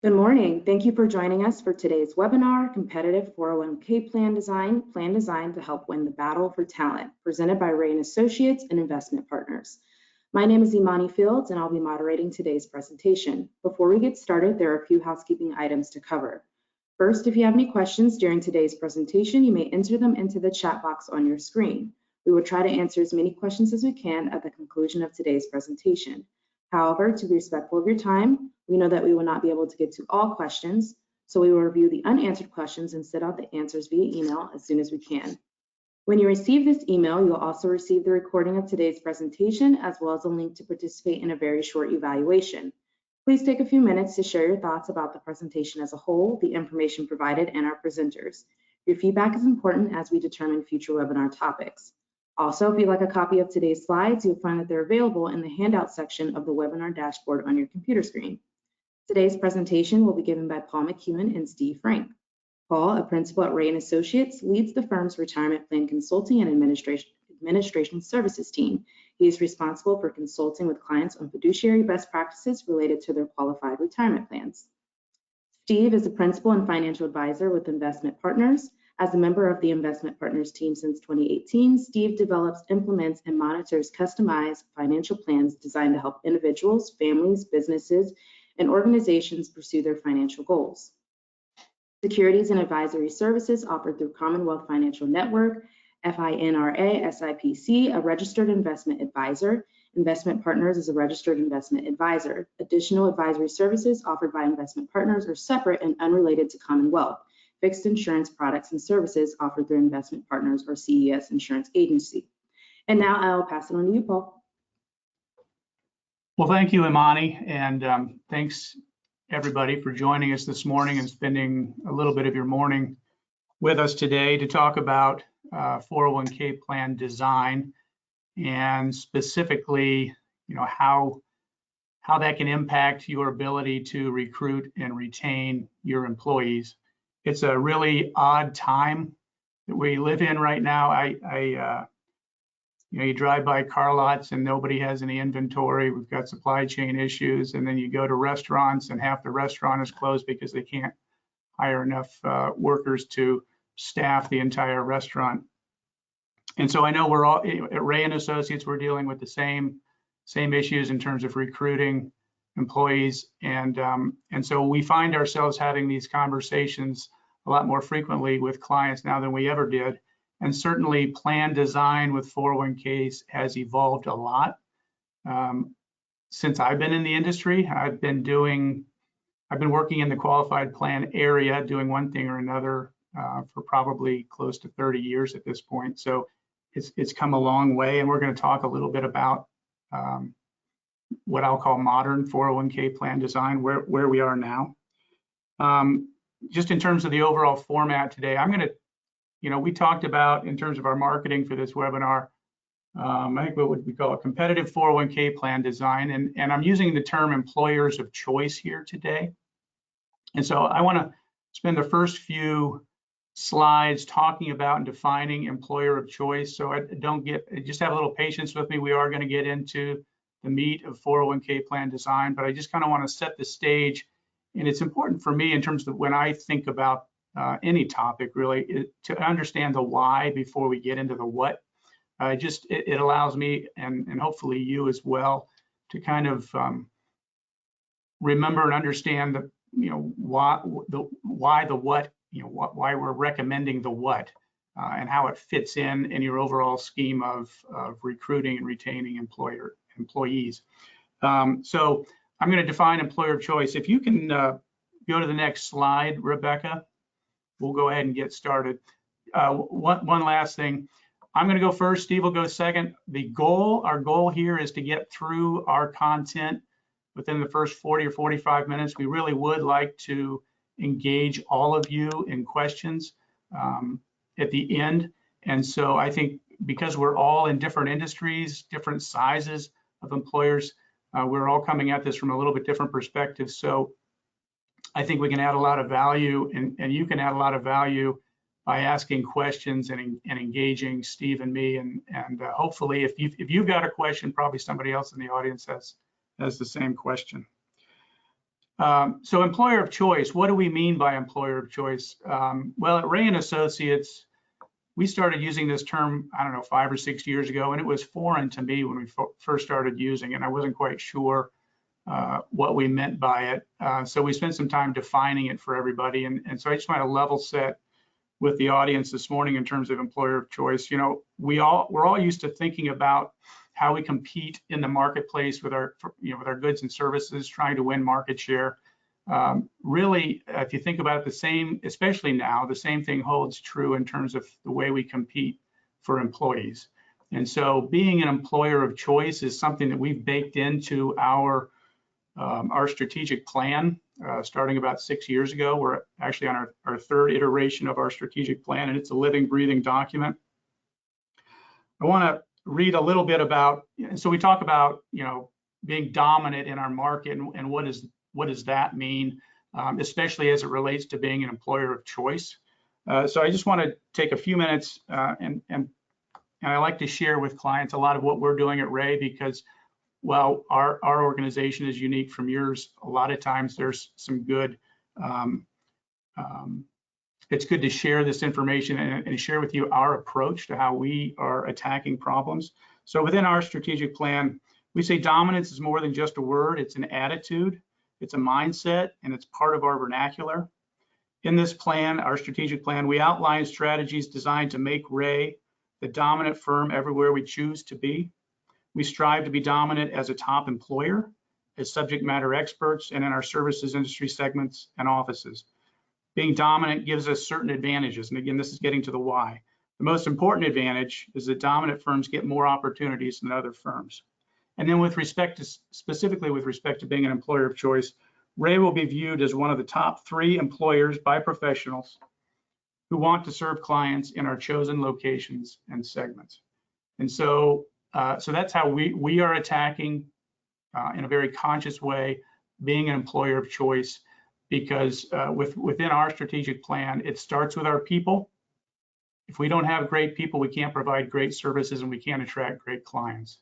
Good morning. Thank you for joining us for today's webinar, Competitive 401k Plan Design to Help Win the Battle for Talent, presented by Rea Associates and Investment Partners. My name is Imani Fields, and I'll be moderating today's presentation. Before we get started, there are a few housekeeping items to cover. First, if you have any questions during today's presentation, you may enter them into the chat box on your screen. We will try to answer as many questions as we can at the conclusion of today's presentation. However, to be respectful of your time, we know that we will not be able to get to all questions, so we will review the unanswered questions and send out the answers via email as soon as we can. When you receive this email, you'll also receive the recording of today's presentation, as well as a link to participate in a very short evaluation. Please take a few minutes to share your thoughts about the presentation as a whole, the information provided, and our presenters. Your feedback is important as we determine future webinar topics. Also, if you'd like a copy of today's slides, you'll find that they're available in the handout section of the webinar dashboard on your computer screen. Today's presentation will be given by Paul McEwan and Steve Frank. Paul, a principal at Rea Associates, leads the firm's retirement plan consulting and administration services team. He is responsible for consulting with clients on fiduciary best practices related to their qualified retirement plans. Steve is a principal and financial advisor with Investment Partners. As a member of the Investment Partners team since 2018, Steve develops, implements, and monitors customized financial plans designed to help individuals, families, businesses, and organizations pursue their financial goals. Securities and advisory services offered through Commonwealth Financial Network, FINRA, SIPC, a registered investment advisor. Investment Partners is a registered investment advisor. Additional advisory services offered by Investment Partners are separate and unrelated to Commonwealth. Fixed insurance products and services offered through Investment Partners or CES Insurance Agency. And now I'll pass it on to you, Paul. Well, thank you, Imani, and thanks everybody for joining us this morning and spending a little bit of your morning with us today to talk about 401k plan design and specifically, how that can impact your ability to recruit and retain your employees. It's a really odd time that we live in right now. You drive by car lots and nobody has any inventory. We've got supply chain issues, and then you go to restaurants and half the restaurant is closed because they can't hire enough workers to staff the entire restaurant. And so I know we're all at Rea Associates, we're dealing with the same issues in terms of recruiting employees, and so we find ourselves having these conversations a lot more frequently with clients now than we ever did. And certainly plan design with 401ks has evolved a lot since I've been in the industry. I've been working in the qualified plan area, doing one thing or another for probably close to 30 years at this point. So it's come a long way, and we're going to talk a little bit about what I'll call modern 401k plan design, where we are now. Just in terms of the overall format today, I'm going to, we talked about in terms of our marketing for this webinar, I think what we call a competitive 401k plan design, and I'm using the term employers of choice here today. And so I want to spend the first few slides talking about and defining employer of choice. So just have a little patience with me. We are going to get into the meat of 401k plan design, but I just kind of want to set the stage. And it's important for me in terms of when I think about any topic, really, to understand the why before we get into the what. It allows me and hopefully you as well to kind of remember and understand the why the what, why we're recommending the what, and how it fits in your overall scheme of recruiting and retaining employees. So I'm going to define employer of choice. If you can go to the next slide, Rebecca, we'll go ahead and get started. One last thing. I'm going to go first. Steve will go second. Our goal here is to get through our content within the first 40 or 45 minutes. We really would like to engage all of you in questions at the end. And so I think because we're all in different industries, different sizes of employers, we're all coming at this from a little bit different perspective. So I think we can add a lot of value, and you can add a lot of value by asking questions and engaging Steve and me. And hopefully, if you've got a question, probably somebody else in the audience has the same question. So employer of choice, what do we mean by employer of choice? Well, at Rea Associates, we started using this term, I don't know, 5 or 6 years ago, and it was foreign to me when we first started using it, and I wasn't quite sure what we meant by it. So we spent some time defining it for everybody, and so I just want to level set with the audience this morning in terms of employer of choice. You know, we're all used to thinking about how we compete in the marketplace with our goods and services, trying to win market share. Really, if you think about it, especially now, the same thing holds true in terms of the way we compete for employees. And so being an employer of choice is something that we've baked into our strategic plan starting about 6 years ago. We're actually on our third iteration of our strategic plan, and it's a living, breathing document. I want to read a little bit about, so we talk about, being dominant in our market, and what does that mean, especially as it relates to being an employer of choice. So I just want to take a few minutes and I like to share with clients a lot of what we're doing at Rea, because while our organization is unique from yours, a lot of times there's some good, it's good to share this information and share with you our approach to how we are attacking problems. So within our strategic plan, we say dominance is more than just a word, it's an attitude, it's a mindset, and it's part of our vernacular. In this plan, our strategic plan, we outline strategies designed to make Rea the dominant firm everywhere we choose to be. We strive to be dominant as a top employer, as subject matter experts, and in our services industry segments and offices. Being dominant gives us certain advantages. And again, this is getting to the why. The most important advantage is that dominant firms get more opportunities than other firms. And then specifically with respect to being an employer of choice, Rea will be viewed as one of the top 3 employers by professionals who want to serve clients in our chosen locations and segments. And so that's how we are attacking in a very conscious way being an employer of choice, because within our strategic plan, it starts with our people. If we don't have great people, we can't provide great services and we can't attract great clients.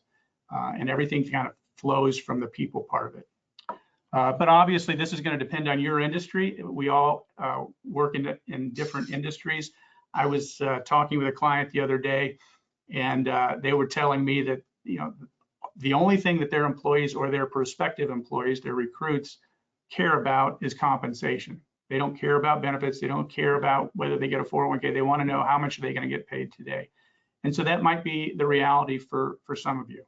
And everything kind of flows from the people part of it. But obviously, this is going to depend on your industry. We all work in different industries. I was talking with a client the other day, and they were telling me that the only thing that their employees or their prospective employees, their recruits, care about is compensation. They don't care about benefits. They don't care about whether they get a 401k. They want to know how much are they going to get paid today. And so that might be the reality for some of you.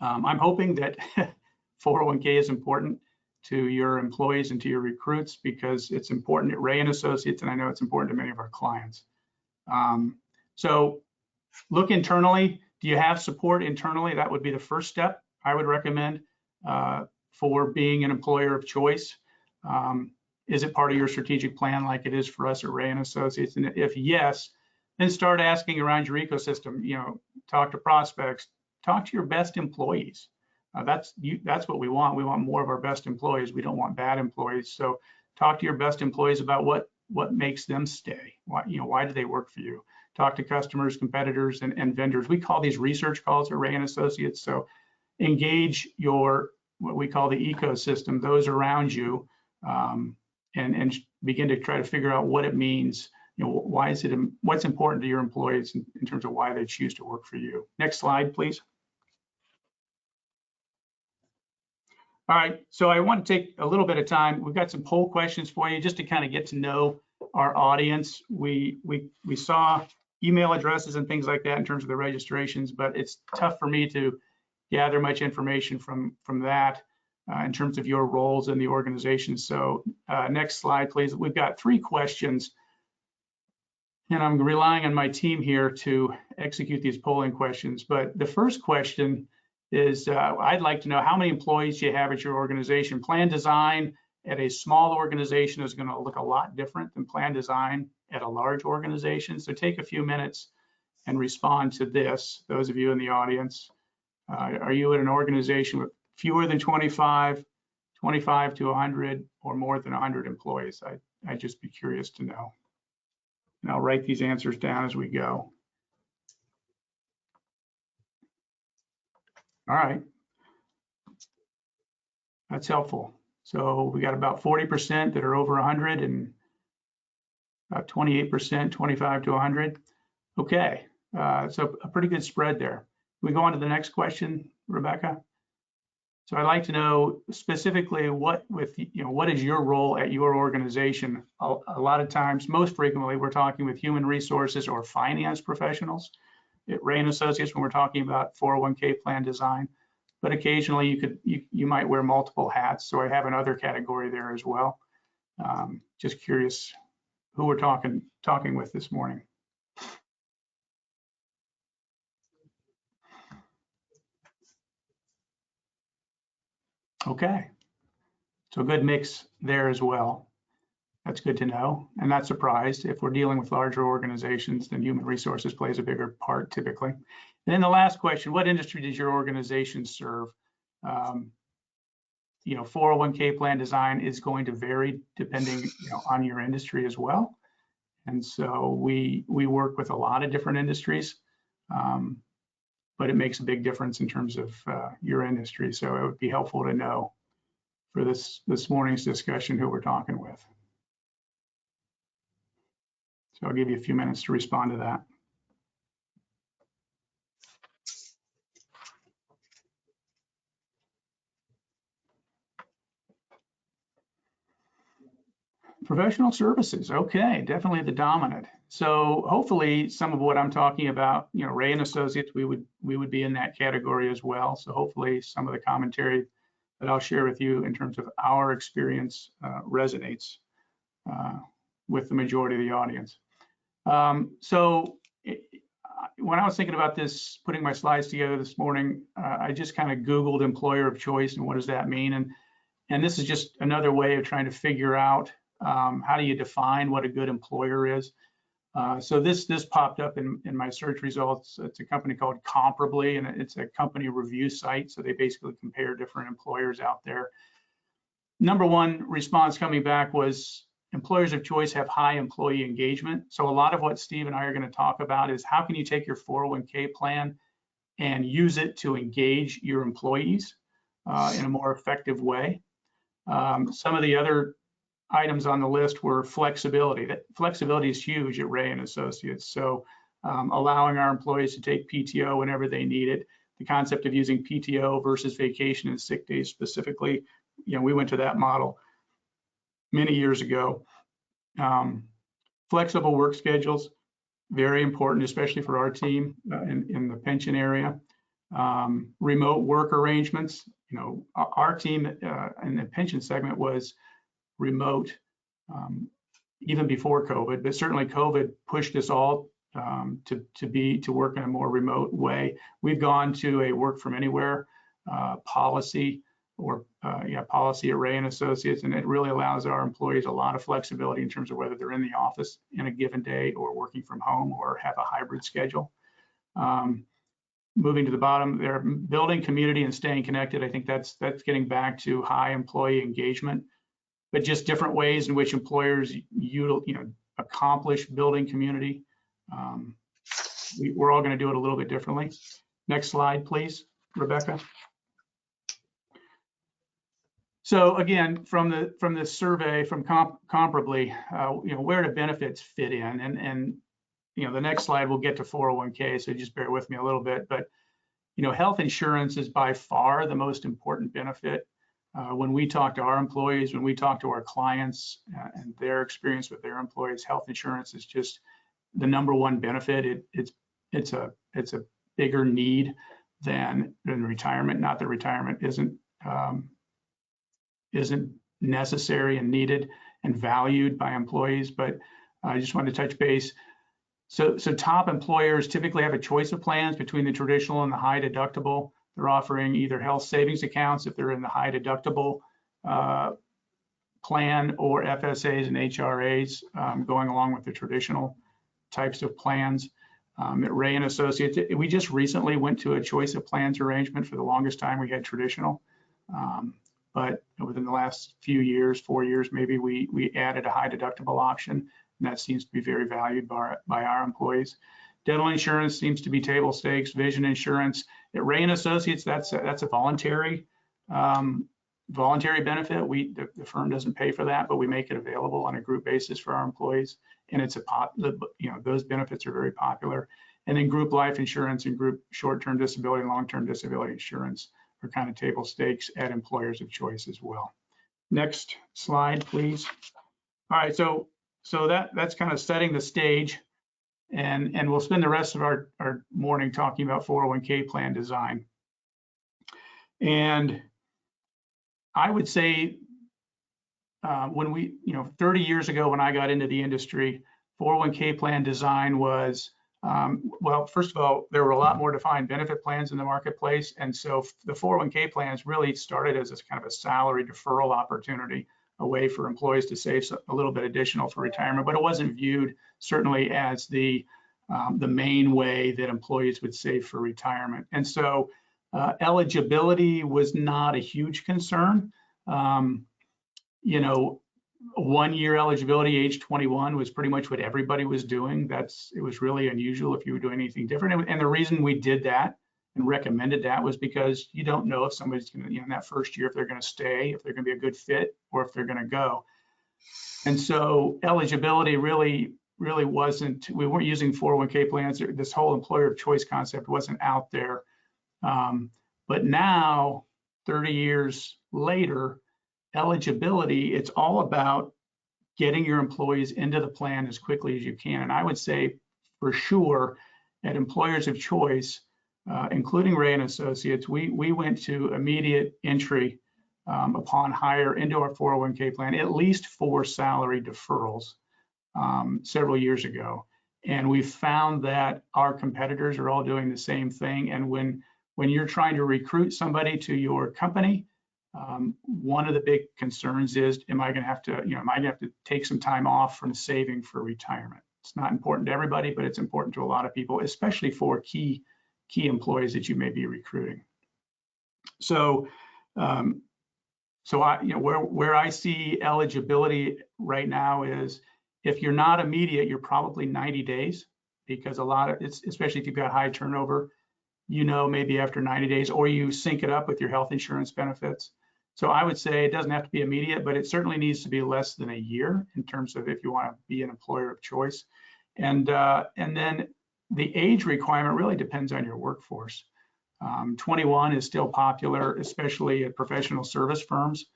I'm hoping that 401k is important to your employees and to your recruits, because it's important at Rea Associates, and I know it's important to many of our clients. So look internally. Do you have support internally? That would be the first step I would recommend for being an employer of choice. Is it part of your strategic plan like it is for us at Rea Associates? And if yes, then start asking around your ecosystem. Talk to prospects, talk to your best employees. That's what we want. We want more of our best employees. We don't want bad employees. So talk to your best employees about what makes them stay. Why do they work for you? Talk to customers, competitors, and vendors. We call these research calls at Rea Associates. So engage what we call the ecosystem, those around you, and begin to try to figure out what it means. What's important to your employees in terms of why they choose to work for you. Next slide, please. All right, so I want to take a little bit of time. We've got some poll questions for you just to kind of get to know our audience. We saw email addresses and things like that in terms of the registrations, but it's tough for me to gather much information from that in terms of your roles in the organization. So next slide, please. We've got 3 questions, and I'm relying on my team here to execute these polling questions. But the first question is, I'd like to know how many employees you have at your organization. Plan design at a small organization is going to look a lot different than plan design at a large organization. So take a few minutes and respond to this, those of you in the audience. Are you at an organization with fewer than 25, 25 to 100, or more than 100 employees? I'd just be curious to know. And I'll write these answers down as we go. All right. That's helpful. So we got about 40% that are over 100 and about 28%, 25 to 100. Okay, so a pretty good spread there. We go on to the next question, Rebecca. So I'd like to know specifically what is your role at your organization? A lot of times, most frequently, we're talking with human resources or finance professionals at Rea Associates when we're talking about 401k plan design. But occasionally you might wear multiple hats. So I have another category there as well. Just curious who we're talking with this morning. Okay, so a good mix there as well. That's good to know. I'm not surprised. If we're dealing with larger organizations, then human resources plays a bigger part typically. And then the last question, what industry does your organization serve? 401k plan design is going to vary depending on your industry as well. And so we work with a lot of different industries, but it makes a big difference in terms of your industry. So it would be helpful to know for this morning's discussion who we're talking with. So I'll give you a few minutes to respond to that. Professional services, okay, definitely the dominant. So hopefully some of what I'm talking about, Rea Associates, we would be in that category as well. So hopefully some of the commentary that I'll share with you in terms of our experience resonates with the majority of the audience. When I was thinking about this, putting my slides together this morning, I just kind of Googled employer of choice and what does that mean? And this is just another way of trying to figure out how do you define what a good employer is. So this popped up in my search results. It's a company called Comparably, and it's a company review site. So they basically compare different employers out there. Number one response coming back was employers of choice have high employee engagement. So a lot of what Steve and I are going to talk about is how can you take your 401k plan and use it to engage your employees in a more effective way. Some of the other items on the list were flexibility. That flexibility is huge at Rea Associates. So allowing our employees to take PTO whenever they need it. The concept of using PTO versus vacation and sick days specifically, we went to that model many years ago. Flexible work schedules, very important, especially for our team in the pension area. Remote work arrangements, our team in the pension segment was remote even before COVID, but certainly COVID pushed us all to work in a more remote way. We've gone to a work from anywhere policy policy at Rea Associates, and it really allows our employees a lot of flexibility in terms of whether they're in the office in a given day or working from home or have a hybrid schedule. Moving to the bottom there, building community and staying connected. I think that's getting back to high employee engagement, but just different ways in which employers accomplish building community. We're all going to do it a little bit differently. Next slide, please, Rebecca. So again, from the survey from Comparably, where do benefits fit in? And the next slide we'll get to 401k, so just bear with me a little bit. But health insurance is by far the most important benefit. When we talk to our employees, when we talk to our clients and their experience with their employees, health insurance is just the number one benefit. It's a bigger need than retirement. Not that retirement isn't necessary and needed and valued by employees, but I just wanted to touch base. So top employers typically have a choice of plans between the traditional and the high deductible. They're offering either health savings accounts if they're in the high deductible plan, or FSAs and HRAs going along with the traditional types of plans. At Rea Associates, we just recently went to a choice of plans arrangement. For the longest time, we had traditional. But within the last few years, 4 years maybe, we added a high deductible option, and that seems to be very valued by our employees. Dental insurance seems to be table stakes. Vision insurance at Rea Associates, that's a voluntary voluntary benefit. The firm doesn't pay for that, but we make it available on a group basis for our employees, and those benefits are very popular. And then group life insurance and group short-term disability and long-term disability insurance are kind of table stakes at employers of choice as well. Next slide, please. All right, so that's kind of setting the stage, and we'll spend the rest of our morning talking about 401k plan design. And I would say when 30 years ago when I got into the industry, 401k plan design was, well, first of all, there were a lot more defined benefit plans in the marketplace. And so the 401k plans really started as this kind of a salary deferral opportunity, a way for employees to save a little bit additional for retirement, but it wasn't viewed certainly as the main way that employees would save for retirement. And so eligibility was not a huge concern. 1 year eligibility, age 21, was pretty much what everybody was doing. It was really unusual if you were doing anything different. And the reason we did that and recommended that was because you don't know if somebody's going to, in that first year, if they're going to stay, if they're going to be a good fit, or if they're going to go. And so eligibility really wasn't, we weren't using 401k plans. This whole employer of choice concept wasn't out there. But now, 30 years later, eligibility, it's all about getting your employees into the plan as quickly as you can. And I would say for sure at employers of choice, including Rea Associates, we went to immediate entry upon hire into our 401k plan, at least 4 salary deferrals several years ago. And we found that our competitors are all doing the same thing. And when you're trying to recruit somebody to your company, one of the big concerns is, am I going to have to take some time off from saving for retirement? It's not important to everybody, but it's important to a lot of people, especially for key employees that you may be recruiting. So, where I see eligibility right now is, if you're not immediate, you're probably 90 days, because especially if you've got high turnover, maybe after 90 days, or you sync it up with your health insurance benefits. So I would say it doesn't have to be immediate, but it certainly needs to be less than a year in terms of if you want to be an employer of choice. And then the age requirement really depends on your workforce. 21 is still popular, especially at professional service firms,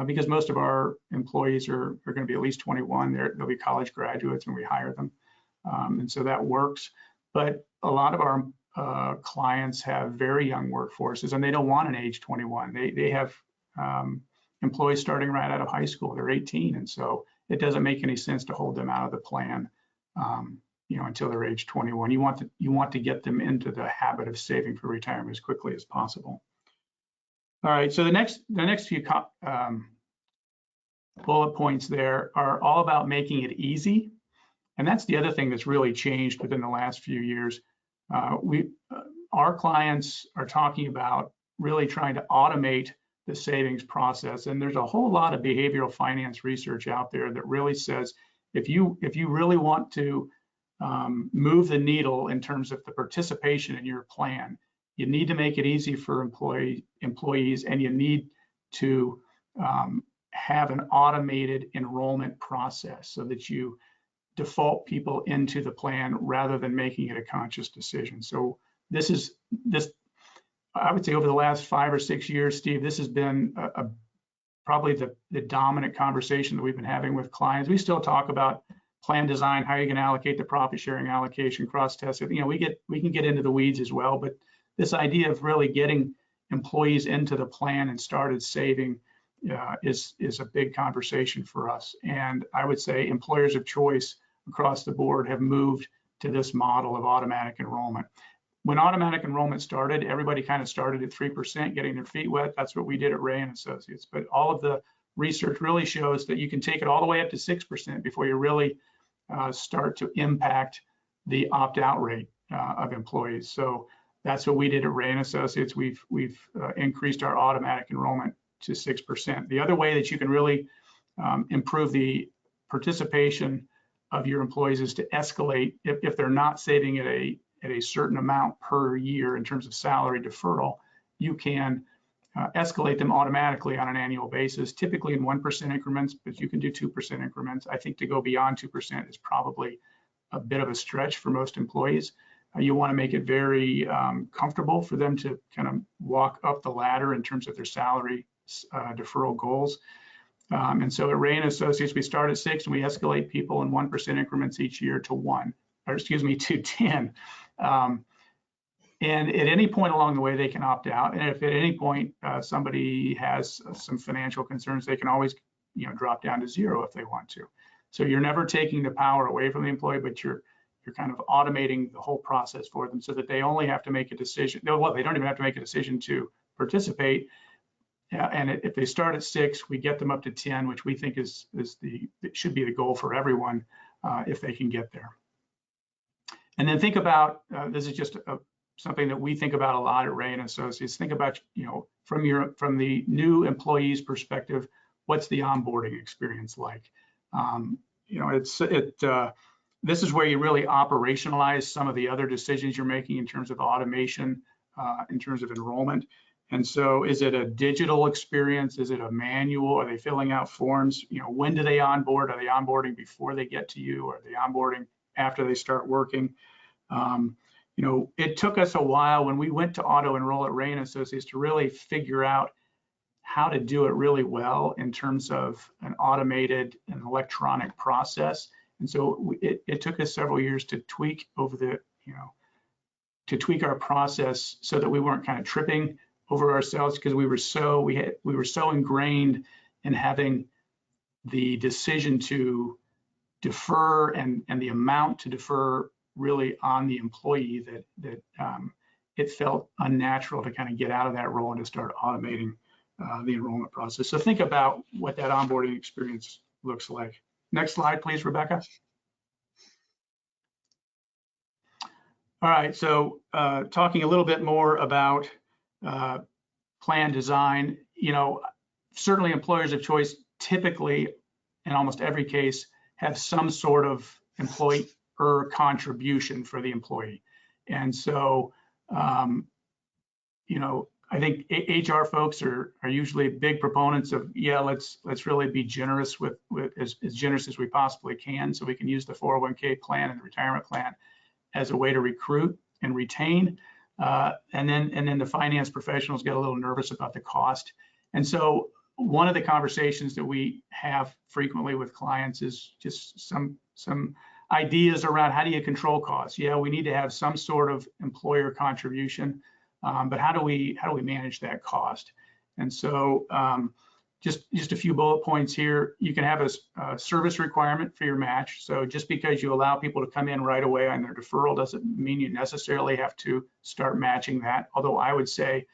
because most of our employees are going to be at least 21. They'll be college graduates when we hire them. And so that works. But a lot of our clients have very young workforces, and they don't want an age 21. They have employees starting right out of high school. They're 18, and so it doesn't make any sense to hold them out of the plan, until they're age 21. You want to get them into the habit of saving for retirement as quickly as possible. All right. So the next few bullet points there are all about making it easy, and that's the other thing that's really changed within the last few years. Our clients are talking about really trying to automate the savings process, and there's a whole lot of behavioral finance research out there that really says if you really want to move the needle in terms of the participation in your plan, you need to make it easy for employees, and you need to have an automated enrollment process so that you default people into the plan rather than making it a conscious decision. So this I would say over the last 5 or 6 years, Steve, this has been probably the dominant conversation that we've been having with clients. We still talk about plan design, how you're going to allocate the profit sharing allocation, cross test. We can get into the weeds as well, but this idea of really getting employees into the plan and started saving is a big conversation for us. And I would say employers of choice across the board have moved to this model of automatic enrollment. When automatic enrollment started, everybody kind of started at 3%, getting their feet wet. That's what we did at Rea Associates. But all of the research really shows that you can take it all the way up to 6% before you really start to impact the opt-out rate of employees. So that's what we did at Rea Associates. We've increased our automatic enrollment to 6%. The other way that you can really improve the participation of your employees is to escalate if they're not saving at a certain amount per year in terms of salary deferral. You can escalate them automatically on an annual basis, typically in 1% increments, but you can do 2% increments. I think to go beyond 2% is probably a bit of a stretch for most employees. You want to make it very comfortable for them to kind of walk up the ladder in terms of their salary deferral goals. And so at Rea Associates, we start at 6 and we escalate people in 1% increments each year to 10. And at any point along the way, they can opt out. And if at any point somebody has some financial concerns, they can always, drop down to 0 if they want to. So you're never taking the power away from the employee, but you're kind of automating the whole process for them so that they only have to make a decision. No, well, they don't even have to make a decision to participate. And if they start at 6, we get them up to 10, which we think it should be the goal for everyone if they can get there. And then think about, this is just something that we think about a lot at Rea Associates. Think about, from the new employee's perspective, what's the onboarding experience like? This is where you really operationalize some of the other decisions you're making in terms of automation, in terms of enrollment. And so is it a digital experience? Is it a manual? Are they filling out forms? When do they onboard? Are they onboarding before they get to you? Are they onboarding after they start working? It took us a while when we went to auto enroll at Rea Associates to really figure out how to do it really well in terms of an automated and electronic process. And so it took us several years to tweak to tweak our process so that we weren't kind of tripping over ourselves, because we were so ingrained in having the decision to defer and the amount to defer really on the employee that it felt unnatural to kind of get out of that role and to start automating the enrollment process. So think about what that onboarding experience looks like. Next slide, please, Rebecca. All right, so talking a little bit more about plan design, certainly employers of choice typically, in almost every case, have some sort of employee contribution for the employee. And so, I think HR folks are usually big proponents of, let's really be generous with as generous as we possibly can, so we can use the 401k plan and the retirement plan as a way to recruit and retain. And then the finance professionals get a little nervous about the cost. And so one of the conversations that we have frequently with clients is just some ideas around how do you control costs. Yeah, we need to have some sort of employer contribution, but how do we manage that cost? And so just a few bullet points here. You can have a service requirement for your match. So just because you allow people to come in right away on their deferral doesn't mean you necessarily have to start matching that. Although I would say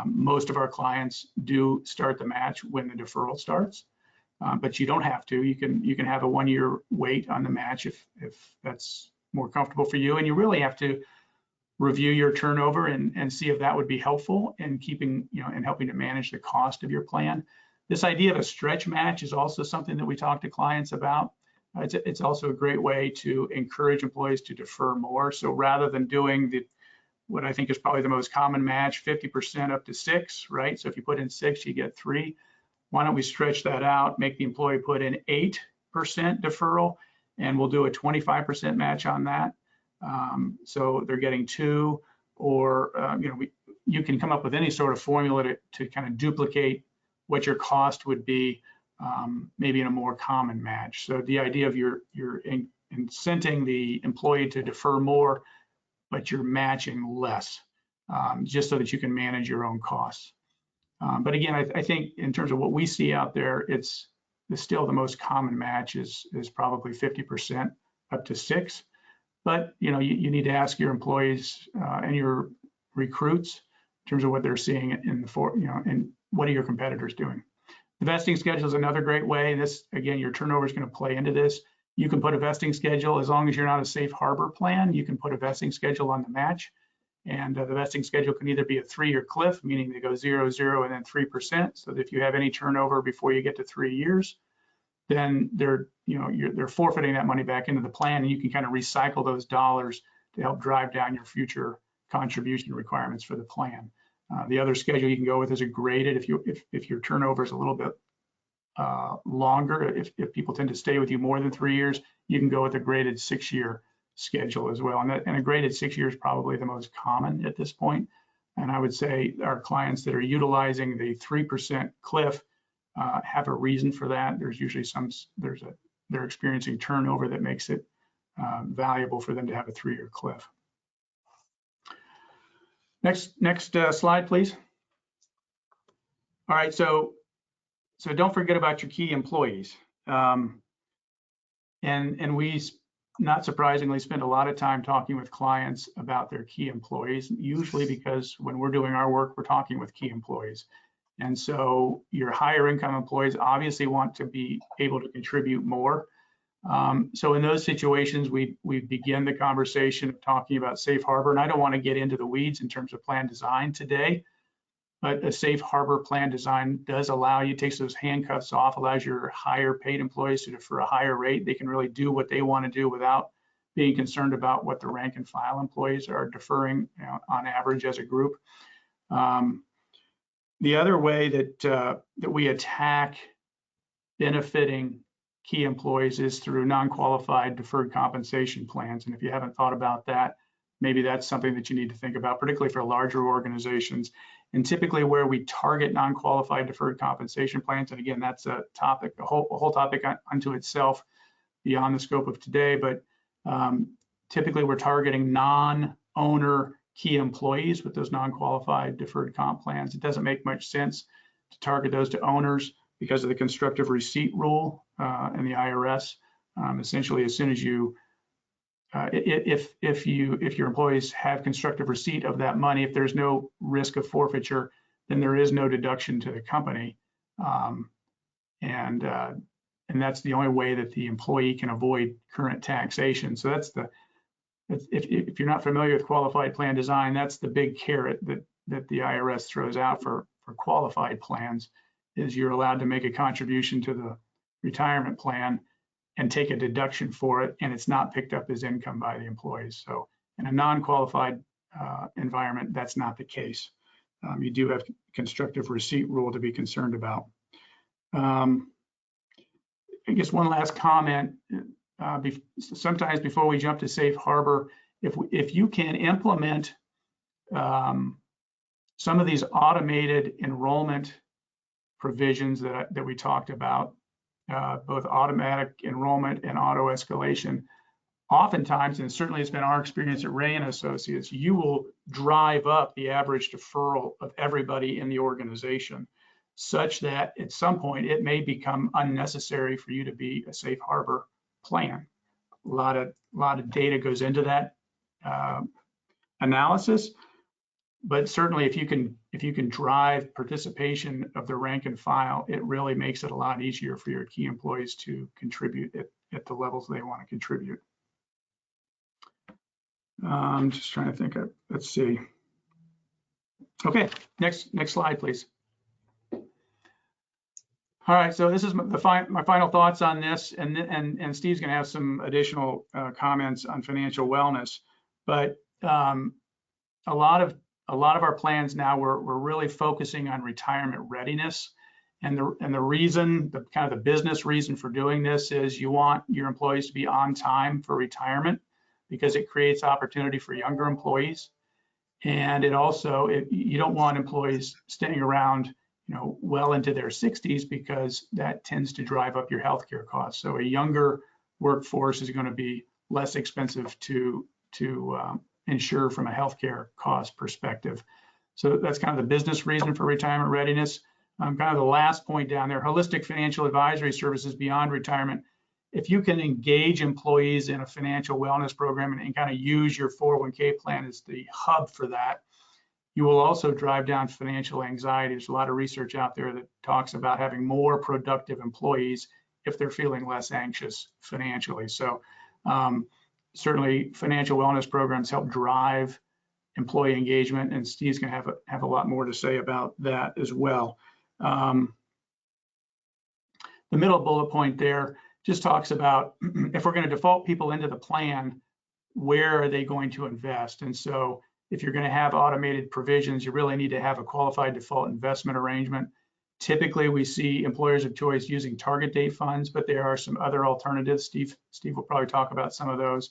most of our clients do start the match when the deferral starts, but you don't have to. You can have a 1-year wait on the match if that's more comfortable for you. And you really have to review your turnover and see if that would be helpful in keeping, and helping to manage the cost of your plan. This idea of a stretch match is also something that we talk to clients about. It's also a great way to encourage employees to defer more. So rather than doing what I think is probably the most common match, 50% up to 6, right? So if you put in 6, you get 3. Why don't we stretch that out, make the employee put in 8% deferral, and we'll do a 25% match on that. So they're getting 2, or you can come up with any sort of formula to kind of duplicate what your cost would be, maybe in a more common match. So the idea of you're incenting the employee to defer more, but you're matching less, just so that you can manage your own costs. But again, I think in terms of what we see out there, it's still the most common match is probably 50% up to 6. But you need to ask your employees and your recruits in terms of what they're seeing and what are your competitors doing. The vesting schedule is another great way. This, again, your turnover is going to play into this. You can put a vesting schedule, as long as you're not a safe harbor plan, you can put a vesting schedule on the match. And the vesting schedule can either be a 3-year cliff, meaning they go 0, 0, and then 3%. So that if you have any turnover before you get to 3 years, then they're forfeiting that money back into the plan, and you can kind of recycle those dollars to help drive down your future contribution requirements for the plan. The other schedule you can go with is a graded. If your turnover is a little bit longer, if people tend to stay with you more than 3 years, you can go with a graded 6-year schedule as well. And a graded 6 years is probably the most common at this point. And I would say our clients that are utilizing the 3% cliff have a reason for that. There's usually they're experiencing turnover that makes it valuable for them to have a 3-year cliff. Next slide, please. All right, so don't forget about your key employees. And we, not surprisingly, spend a lot of time talking with clients about their key employees, usually because when we're doing our work, we're talking with key employees. And so your higher income employees obviously want to be able to contribute more. So in those situations, we begin the conversation of talking about safe harbor. And I don't want to get into the weeds in terms of plan design today, but a safe harbor plan design does allow you, takes those handcuffs off, allows your higher paid employees to defer a higher rate. They can really do what they want to do without being concerned about what the rank and file employees are deferring, on average as a group. The other way that we attack benefiting key employees is through non-qualified deferred compensation plans. And if you haven't thought about that, maybe that's something that you need to think about, particularly for larger organizations. And typically where we target non-qualified deferred compensation plans, and again, that's a topic, a whole topic unto itself beyond the scope of today, but typically we're targeting non-owner key employees with those non-qualified deferred comp plans. It doesn't make much sense to target those to owners because of the constructive receipt rule in the IRS. Essentially, as soon as you, if your employees have constructive receipt of that money, if there's no risk of forfeiture, then there is no deduction to the company, and that's the only way that the employee can avoid current taxation. So that's if you're not familiar with qualified plan design, that's the big carrot that the IRS throws out for qualified plans, is you're allowed to make a contribution to the retirement plan and take a deduction for it, and it's not picked up as income by the employees. So in a non-qualified environment, that's not the case. You do have constructive receipt rule to be concerned about. I guess one last comment. Sometimes before we jump to safe harbor, if you can implement some of these automated enrollment provisions that we talked about, both automatic enrollment and auto escalation, oftentimes, and certainly it's been our experience at Rea Associates, you will drive up the average deferral of everybody in the organization, such that at some point it may become unnecessary for you to be a safe harbor plan. A lot of data goes into that analysis, but certainly if you can drive participation of the rank and file, it really makes it a lot easier for your key employees to contribute at the levels they want to contribute. I'm just trying to think of, let's see. Okay, next slide, please. All right, so this is my final thoughts on this, and Steve's going to have some additional comments on financial wellness. But a lot of our plans now, we're really focusing on retirement readiness, and the reason, the kind of the business reason for doing this is you want your employees to be on time for retirement because it creates opportunity for younger employees, and it also you don't want employees staying around well into their 60s because that tends to drive up your healthcare costs. So a younger workforce is going to be less expensive to insure from a healthcare cost perspective. So that's kind of the business reason for retirement readiness. Kind of the last point down there, holistic financial advisory services beyond retirement. If you can engage employees in a financial wellness program and kind of use your 401k plan as the hub for that, you will also drive down financial anxiety. There's a lot of research out there that talks about having more productive employees if they're feeling less anxious financially. So certainly financial wellness programs help drive employee engagement, and Steve's going to have a lot more to say about that as well. The middle bullet point there just talks about if we're going to default people into the plan, where are they going to invest? And so if you're going to have automated provisions, you really need to have a qualified default investment arrangement. Typically, we see employers of choice using target date funds, but there are some other alternatives. Steve will probably talk about some of those,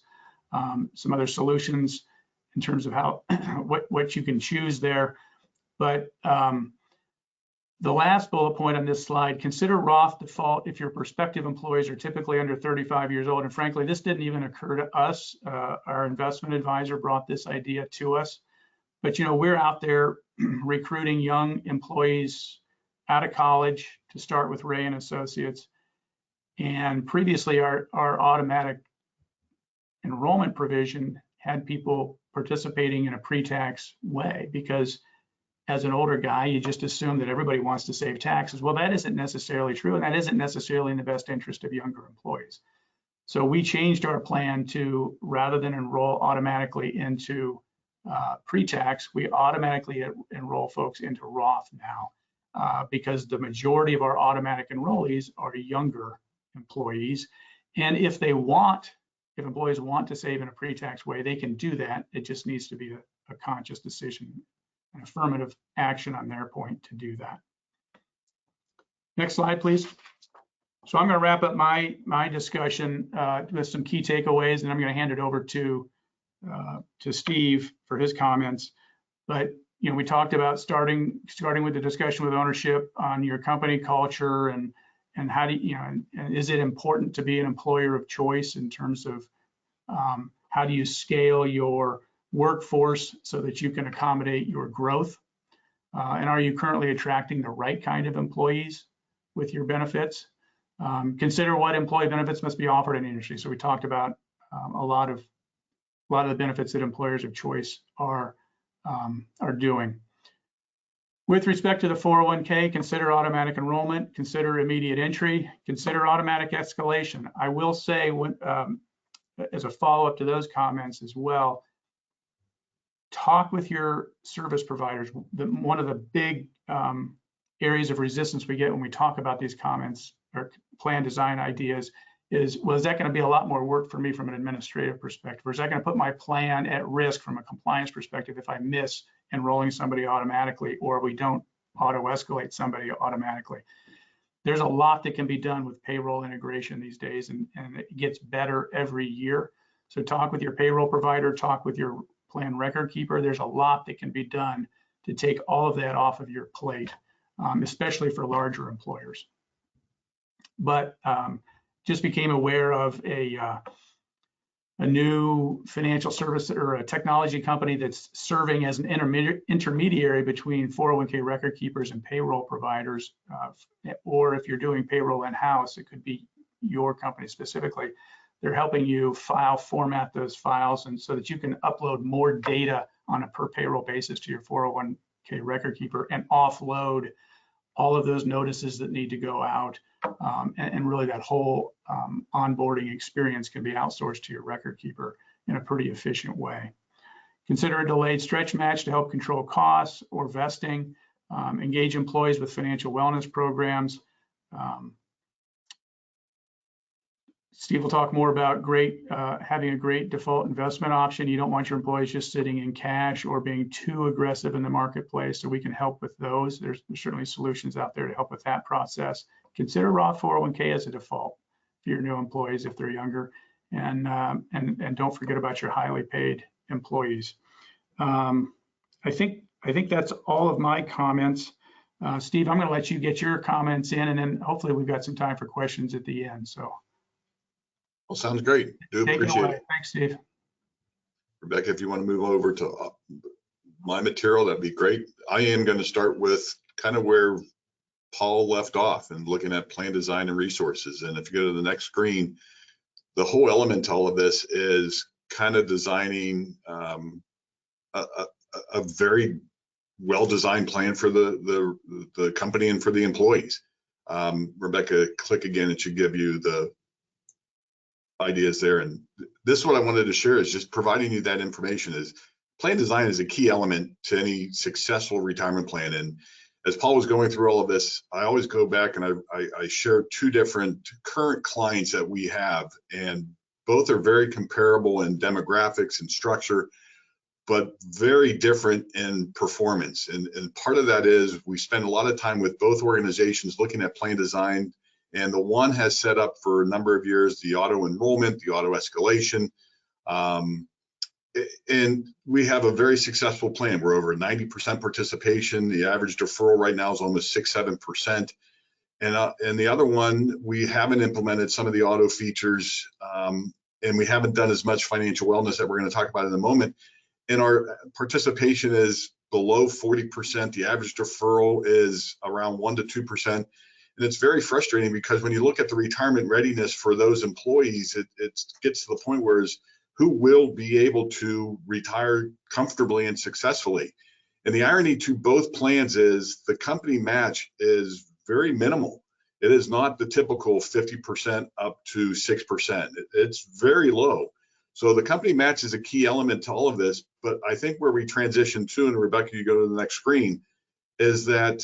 some other solutions in terms of how what you can choose there. But the last bullet point on this slide, consider Roth default if your prospective employees are typically under 35 years old. And frankly, this didn't even occur to us. Our investment advisor brought this idea to us. But we're out there recruiting young employees out of college to start with Rea Associates. And previously, our automatic enrollment provision had people participating in a pre-tax way, because as an older guy, you just assume that everybody wants to save taxes. Well, that isn't necessarily true, and that isn't necessarily in the best interest of younger employees. So we changed our plan to, rather than enroll automatically into pre-tax, we automatically enroll folks into Roth now, because the majority of our automatic enrollees are younger employees. And if employees want to save in a pre-tax way, they can do that. It just needs to be a conscious decision, an affirmative action on their point to do that. Next slide, please. So I'm going to wrap up my discussion with some key takeaways, and I'm going to hand it over to Steve for his comments. But we talked about starting with the discussion with ownership on your company culture and how do and is it important to be an employer of choice in terms of how do you scale your workforce so that you can accommodate your growth? And are you currently attracting the right kind of employees with your benefits? Consider what employee benefits must be offered in the industry. So we talked about a lot of the benefits that employers of choice are doing. With respect to the 401k, consider automatic enrollment, consider immediate entry, consider automatic escalation. I will say, as a follow-up to those comments as well, talk with your service providers. One of the big areas of resistance we get when we talk about these comments or plan design ideas is, well, is that going to be a lot more work for me from an administrative perspective? Or is that going to put my plan at risk from a compliance perspective if I miss enrolling somebody automatically, or we don't auto-escalate somebody automatically? There's a lot that can be done with payroll integration these days, and it gets better every year. So talk with your payroll provider, talk with your plan record keeper. There's a lot that can be done to take all of that off of your plate, especially for larger employers. But just became aware of a new financial service or a technology company that's serving as an intermediary between 401k record keepers and payroll providers, or if you're doing payroll in-house, it could be your company specifically. They're helping you format those files, and so that you can upload more data on a per payroll basis to your 401k record keeper and offload all of those notices that need to go out, and really that whole onboarding experience can be outsourced to your record keeper in a pretty efficient way. Consider a delayed stretch match to help control costs or vesting. Engage employees with financial wellness programs. Steve will talk more about having a great default investment option. You don't want your employees just sitting in cash or being too aggressive in the marketplace, so we can help with those. There's certainly solutions out there to help with that process. Consider Roth 401k as a default for your new employees if they're younger, and don't forget about your highly paid employees. I think that's all of my comments. Steve, I'm going to let you get your comments in, and then hopefully we've got some time for questions at the end. So. Well, sounds great. Do appreciate it. Thanks, Steve. Rebecca, if you want to move over to my material, that'd be great. I am going to start with kind of where Paul left off and looking at plan design and resources. And if you go to the next screen, the whole element to all of this is kind of designing a very well-designed plan for the company and for the employees. Rebecca, click again, it should give you the ideas there. And this is what I wanted to share, is just providing you that information. Is plan design is a key element to any successful retirement plan. And as Paul was going through all of this, I always go back and I share two different current clients that we have, and both are very comparable in demographics and structure. but very different in performance. And part of that is we spend a lot of time with both organizations looking at plan design, and the one has set up for a number of years the auto enrollment, the auto escalation, and we have a very successful plan. We're over 90% participation. The average deferral right now is almost 6-7%. And the other one, we haven't implemented some of the auto features, and we haven't done as much financial wellness that we're going to talk about in a moment. And our participation is below 40%. The average deferral is around 1 to 2%. And it's very frustrating because when you look at the retirement readiness for those employees, it gets to the point where who will be able to retire comfortably and successfully. And the irony to both plans is the company match is very minimal. It is not the typical 50% up to 6%. It's very low. So the company match is a key element to all of this, but I think where we transition to, and Rebecca, you go to the next screen, is that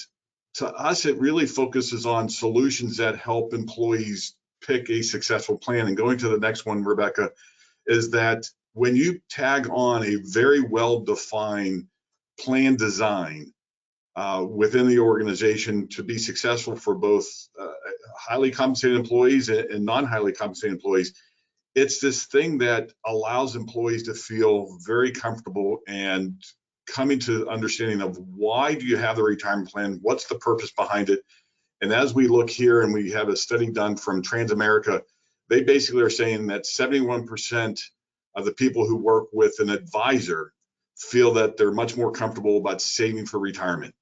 to us, it really focuses on solutions that help employees pick a successful plan. And going to the next one, Rebecca, is that when you tag on a very well-defined plan design within the organization to be successful for both highly compensated employees and non-highly compensated employees, it's this thing that allows employees to feel very comfortable and coming to understanding of why do you have the retirement plan, what's the purpose behind it. And as we look here, and we have a study done from Transamerica, they basically are saying that 71% of the people who work with an advisor feel that they're much more comfortable about saving for retirement.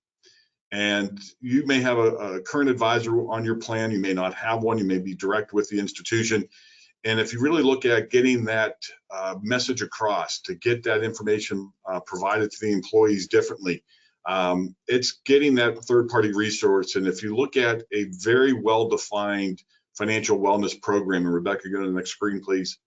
And you may have a current advisor on your plan, you may not have one, you may be direct with the institution. And if you really look at getting that message across, to get that information provided to the employees differently, it's getting that third-party resource. And if you look at a very well-defined financial wellness program, and Rebecca, go to the next screen, please,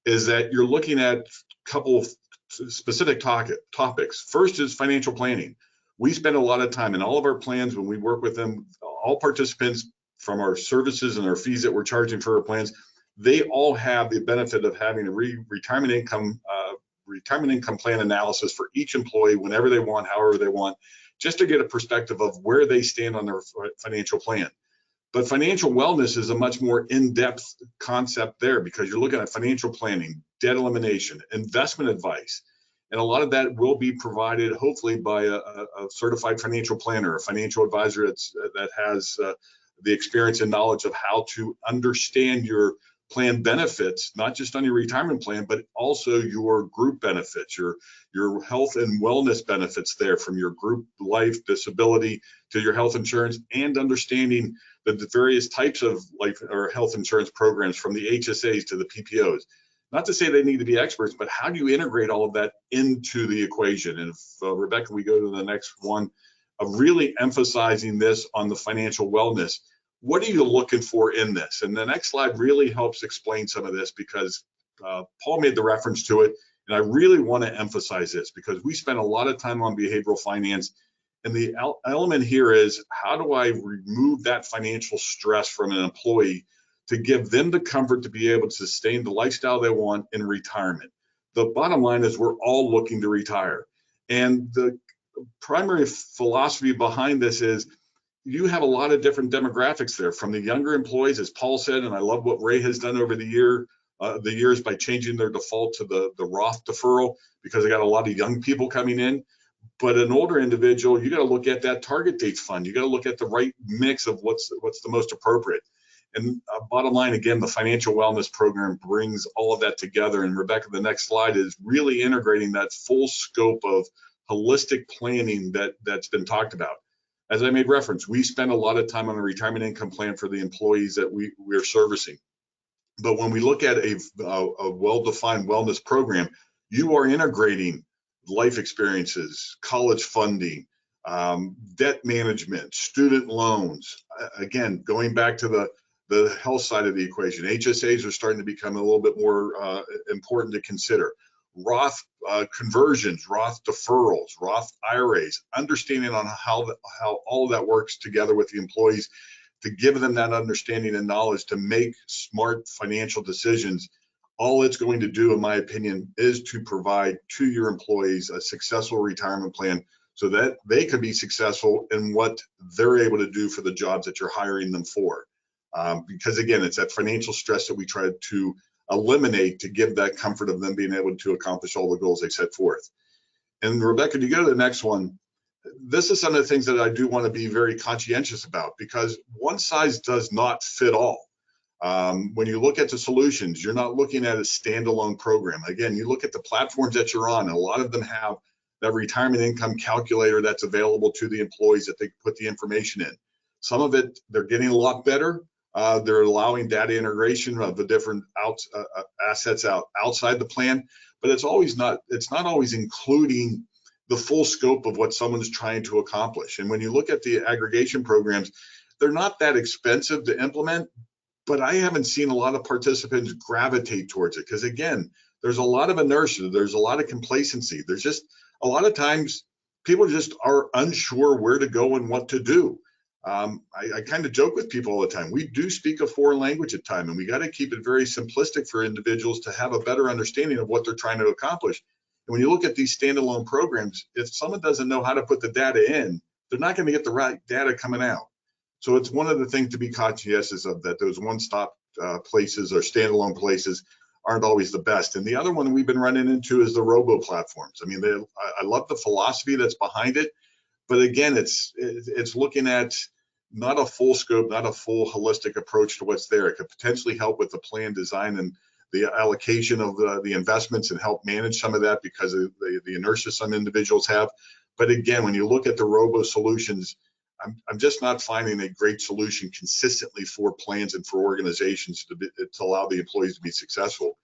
is that you're looking at a couple of specific topics. First is financial planning. We spend a lot of time in all of our plans when we work with them, all participants, from our services and our fees that we're charging for our plans, they all have the benefit of having a retirement income plan analysis for each employee whenever they want, however they want, just to get a perspective of where they stand on their financial plan. But financial wellness is a much more in-depth concept there, because you're looking at financial planning, debt elimination, investment advice. And a lot of that will be provided hopefully by a certified financial planner, a financial advisor that has the experience and knowledge of how to understand your plan benefits, not just on your retirement plan, but also your group benefits, your health and wellness benefits there, from your group life, disability, to your health insurance, and understanding the various types of life or health insurance programs, from the HSAs to the PPOs. Not to say they need to be experts, but how do you integrate all of that into the equation? And if Rebecca, we go to the next one, of really emphasizing this on the financial wellness. What are you looking for in this? And the next slide really helps explain some of this, because Paul made the reference to it, and I really want to emphasize this because we spend a lot of time on behavioral finance, and the element here is, how do I remove that financial stress from an employee to give them the comfort to be able to sustain the lifestyle they want in retirement? The bottom line is, we're all looking to retire, and the primary philosophy behind this is, you have a lot of different demographics there, from the younger employees, as Paul said, and I love what Ray has done over the years by changing their default to the Roth deferral, because they got a lot of young people coming in. But an older individual, you got to look at that target dates fund. You got to look at the right mix of what's the most appropriate. And bottom line, again, the financial wellness program brings all of that together. And Rebecca, the next slide is really integrating that full scope of holistic planning that's been talked about. As I made reference, we spend a lot of time on a retirement income plan for the employees that we're servicing. But when we look at a well-defined wellness program, you are integrating life experiences, college funding, debt management, student loans. Again, going back to the health side of the equation, HSAs are starting to become a little bit more important to consider. Roth conversions, Roth deferrals, Roth IRAs, understanding on how all of that works together with the employees to give them that understanding and knowledge to make smart financial decisions all it's going to do, in my opinion, is to provide to your employees a successful retirement plan so that they could be successful in what they're able to do for the jobs that you're hiring them for. Because again, it's that financial stress that we try to eliminate to give that comfort of them being able to accomplish all the goals they set forth. And Rebecca, you go to the next one. This is some of the things that I do want to be very conscientious about, because one size does not fit all. When you look at the solutions, you're not looking at a standalone program. Again, you look at the platforms that you're on, and a lot of them have that retirement income calculator that's available to the employees that they put the information in. Some of it, they're getting a lot better. They're allowing data integration of the different assets outside the plan, but it's not always including the full scope of what someone's trying to accomplish. And when you look at the aggregation programs, they're not that expensive to implement, but I haven't seen a lot of participants gravitate towards it, because again, there's a lot of inertia, there's a lot of complacency. There's just a lot of times people just are unsure where to go and what to do. I kind of joke with people all the time. We do speak a foreign language at times, and we got to keep it very simplistic for individuals to have a better understanding of what they're trying to accomplish. And when you look at these standalone programs, if someone doesn't know how to put the data in, they're not going to get the right data coming out. So it's one of the things to be conscientious of, that those one-stop places or standalone places aren't always the best. And the other one we've been running into is the Robo Platforms. I mean, I love the philosophy that's behind it, but again, it's looking at not a full scope, not a full holistic approach to what's there. It could potentially help with the plan design and the allocation of the investments and help manage some of that because of the inertia some individuals have. But again, when you look at the Robo solutions, I'm just not finding a great solution consistently for plans and for organizations to allow the employees to be successful.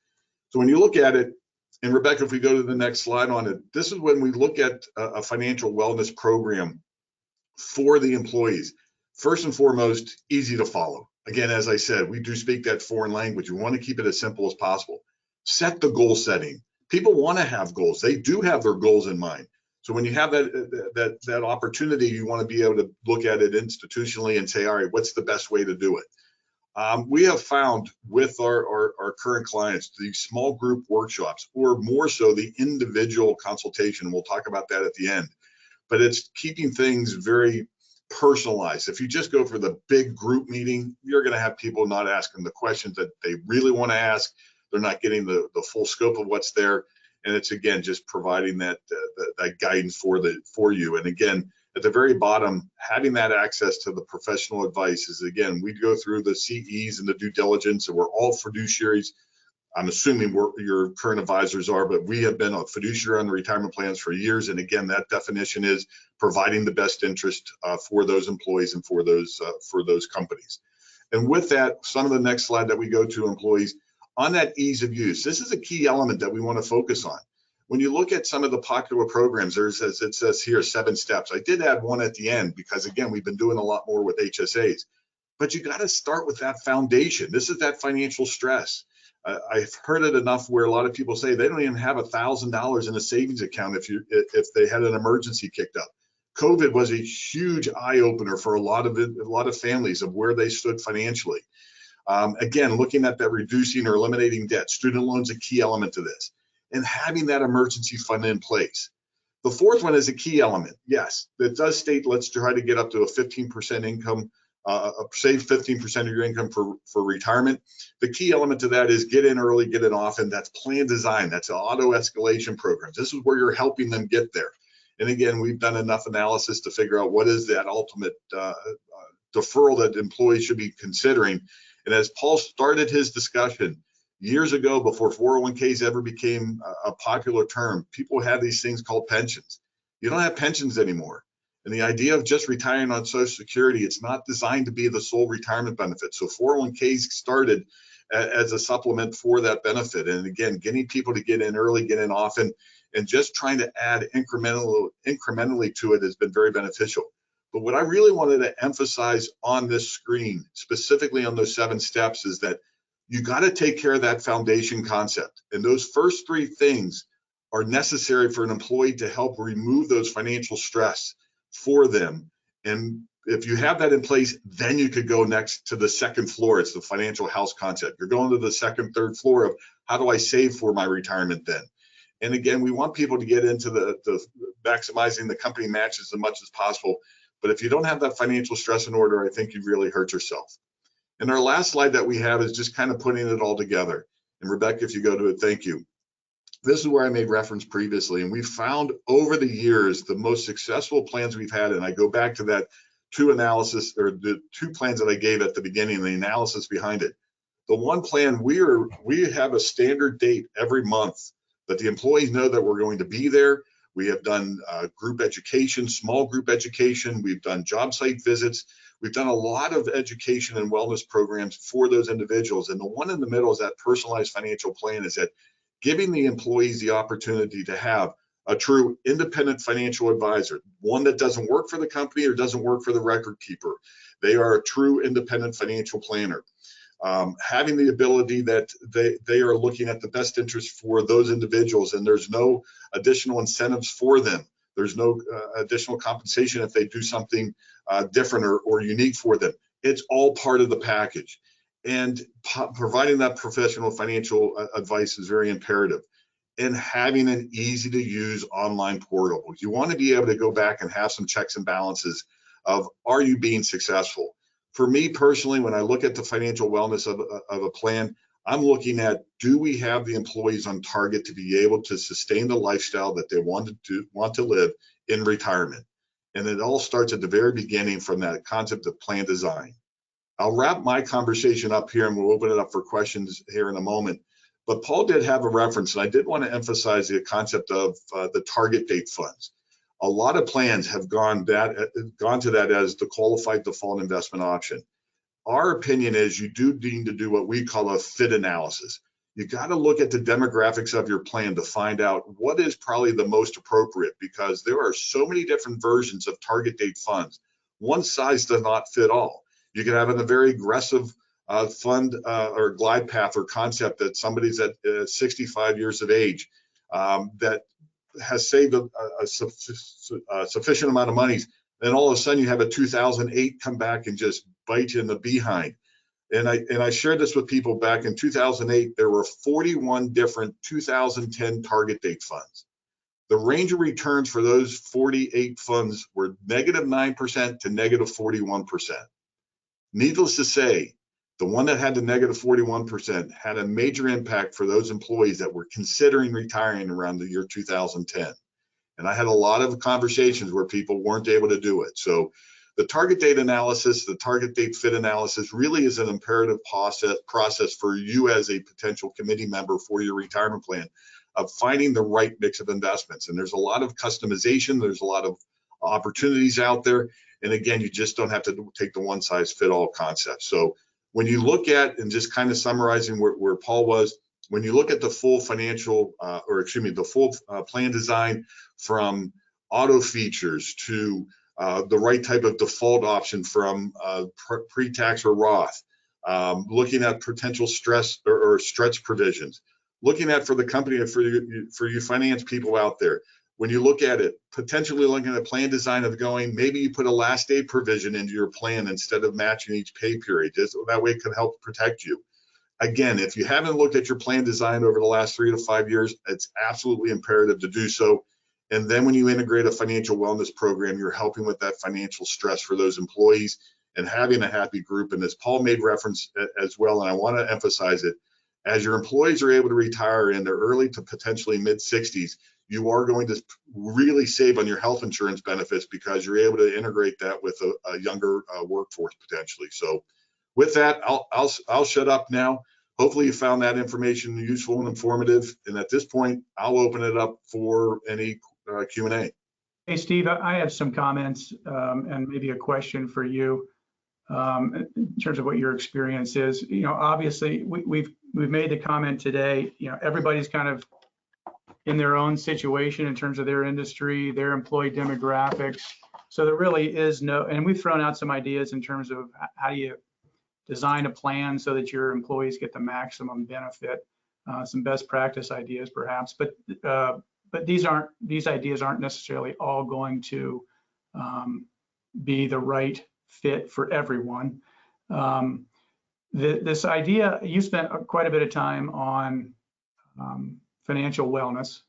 So when you look at it, and Rebecca, if we go to the next slide on it, this is when we look at a financial wellness program for the employees. First and foremost, easy to follow. Again, as I said, we do speak that foreign language. We want to keep it as simple as possible. Set the goal setting. People want to have goals. They do have their goals in mind. So when you have that opportunity, you want to be able to look at it institutionally and say, all right, what's the best way to do it? We have found with our current clients, the small group workshops, or more so the individual consultation, we'll talk about that at the end, but it's keeping things very personalized. If you just go for the big group meeting, you're going to have people not asking the questions that they really want to ask. They're not getting the full scope of what's there. And it's, again, just providing that guidance for you. And again, at the very bottom, having that access to the professional advice is, again, we go through the CEs and the due diligence, and we're all fiduciaries. I'm assuming your current advisors are, but we have been a fiduciary on the retirement plans for years. And again, that definition is providing the best interest for those employees and for those companies. And with that, some of the next slide that we go to, employees, on that ease of use, this is a key element that we want to focus on. When you look at some of the popular programs, it says here 7 steps. I did add one at the end because, again, we've been doing a lot more with HSAs. But you got to start with that foundation. This is that financial stress. I've heard it enough where a lot of people say they don't even have $1,000 in a savings account if they had an emergency kicked up. COVID was a huge eye opener for a lot of families of where they stood financially. Again, looking at that reducing or eliminating debt, student loans, a key element to this, and having that emergency fund in place. The fourth one is a key element. Yes, it does state let's try to get up to a 15% income, save 15% of your income for retirement. The key element to that is get in early, get in often. That's plan design. That's an auto escalation program. This is where you're helping them get there. And again, we've done enough analysis to figure out what is that ultimate deferral that employees should be considering. And as Paul started his discussion years ago, before 401ks ever became a popular term, people had these things called pensions. You don't have pensions anymore. And the idea of just retiring on Social Security, it's not designed to be the sole retirement benefit. So 401ks started as a supplement for that benefit. And again, getting people to get in early, get in often, and just trying to add incrementally to it has been very beneficial. But what I really wanted to emphasize on this screen, specifically on those 7 steps, is that you got to take care of that foundation concept. And those first 3 things are necessary for an employee to help remove those financial stress for them and if you have that in place, then you could go next to the second floor. It's the financial house concept. You're going to the second, third floor of how do I save for my retirement then? And again, we want people to get into the maximizing the company matches as much as possible. But if you don't have that financial stress in order, I think you've really hurt yourself. And our last slide that we have is just kind of putting it all together. And Rebecca, if you go to it, thank you. This is where I made reference previously, and we found over the years the most successful plans we've had, and I go back to that the two plans that I gave at the beginning, the analysis behind it. The one plan, we have a standard date every month that the employees know that we're going to be there. We have done group education, small group education. We've done job site visits. We've done a lot of education and wellness programs for those individuals. And the one in the middle is that personalized financial plan, is that giving the employees the opportunity to have a true independent financial advisor, one that doesn't work for the company or doesn't work for the record keeper. They are a true independent financial planner. Having the ability that they are looking at the best interest for those individuals, and there's no additional incentives for them. There's no additional compensation if they do something different or unique for them. It's all part of the package. And providing that professional financial advice is very imperative. And having an easy to use online portal. You want to be able to go back and have some checks and balances of, are you being successful? For me personally, when I look at the financial wellness of a plan, I'm looking at, do we have the employees on target to be able to sustain the lifestyle that they want to live in retirement? And it all starts at the very beginning from that concept of plan design. I'll wrap my conversation up here and we'll open it up for questions here in a moment. But Paul did have a reference, and I did want to emphasize the concept of the target date funds. A lot of plans have gone to that as the qualified default investment option. Our opinion is you do need to do what we call a fit analysis. You got to look at the demographics of your plan to find out what is probably the most appropriate, because there are so many different versions of target date funds. One size does not fit all. You can have a very aggressive fund or glide path or concept that somebody's at 65 years of age that has saved a sufficient amount of money, then all of a sudden you have a 2008 come back and just bite you in the behind. And I shared this with people back in 2008. There were 41 different 2010 target date funds. The range of returns for those 48 funds were -9% to -41%. Needless to say, the one that had the -41% had a major impact for those employees that were considering retiring around the year 2010. And I had a lot of conversations where people weren't able to do it. So the target date analysis, the target date fit analysis really is an imperative process for you as a potential committee member for your retirement plan, of finding the right mix of investments. And there's a lot of customization. There's a lot of opportunities out there. And again, you just don't have to take the one size fit all concept. So when you look at, and just kind of summarizing where Paul was, when you look at the full financial, the full plan design, from auto features to the right type of default option, from pre-tax or Roth, looking at potential stress or stretch provisions, looking at for the company and for you finance people out there, when you look at it, potentially looking at plan design of going, maybe you put a last day provision into your plan instead of matching each pay period. Just that way it can help protect you. Again, if you haven't looked at your plan design over the last 3 to 5 years, it's absolutely imperative to do so. And then when you integrate a financial wellness program, you're helping with that financial stress for those employees and having a happy group. And as Paul made reference as well, and I want to emphasize it, as your employees are able to retire in their early to potentially mid-60s, you are going to really save on your health insurance benefits, because you're able to integrate that with a younger workforce potentially. So with that, I'll shut up now. Hopefully you found that information useful and informative. And at this point, I'll open it up for any Q&A. Hey, Steve, I have some comments and maybe a question for you in terms of what your experience is. You know, obviously we've made the comment today, you know, everybody's kind of in their own situation in terms of their industry, their employee demographics. So there really is no, and we've thrown out some ideas in terms of how do you design a plan so that your employees get the maximum benefit, some best practice ideas perhaps, but these ideas aren't necessarily all going to be the right fit for everyone. This idea, you spent quite a bit of time on financial wellness,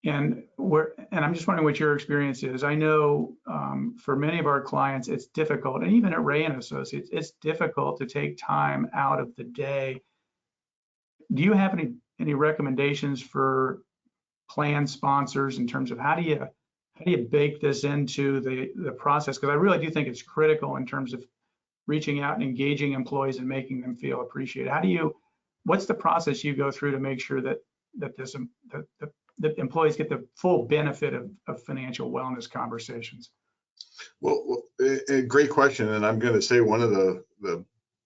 and I'm just wondering what your experience is. I know for many of our clients, it's difficult, and even at Rea Associates, it's difficult to take time out of the day. Do you have any recommendations for plan sponsors in terms of how do you bake this into the process? Because I really do think it's critical in terms of reaching out and engaging employees and making them feel appreciated. What's the process you go through to make sure that the employees get the full benefit of financial wellness conversations? Well, a great question. And I'm going to say one of the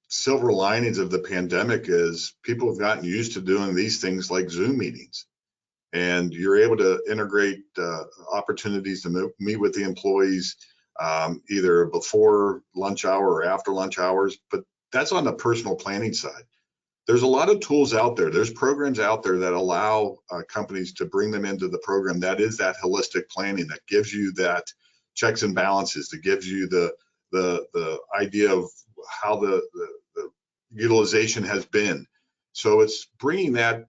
silver linings of the pandemic is people have gotten used to doing these things like Zoom meetings. And you're able to integrate opportunities to meet with the employees either before lunch hour or after lunch hours. But that's on the personal planning side. There's a lot of tools out there. There's programs out there that allow companies to bring them into the program. That is that holistic planning that gives you that checks and balances, that gives you the idea of how the utilization has been. So it's bringing that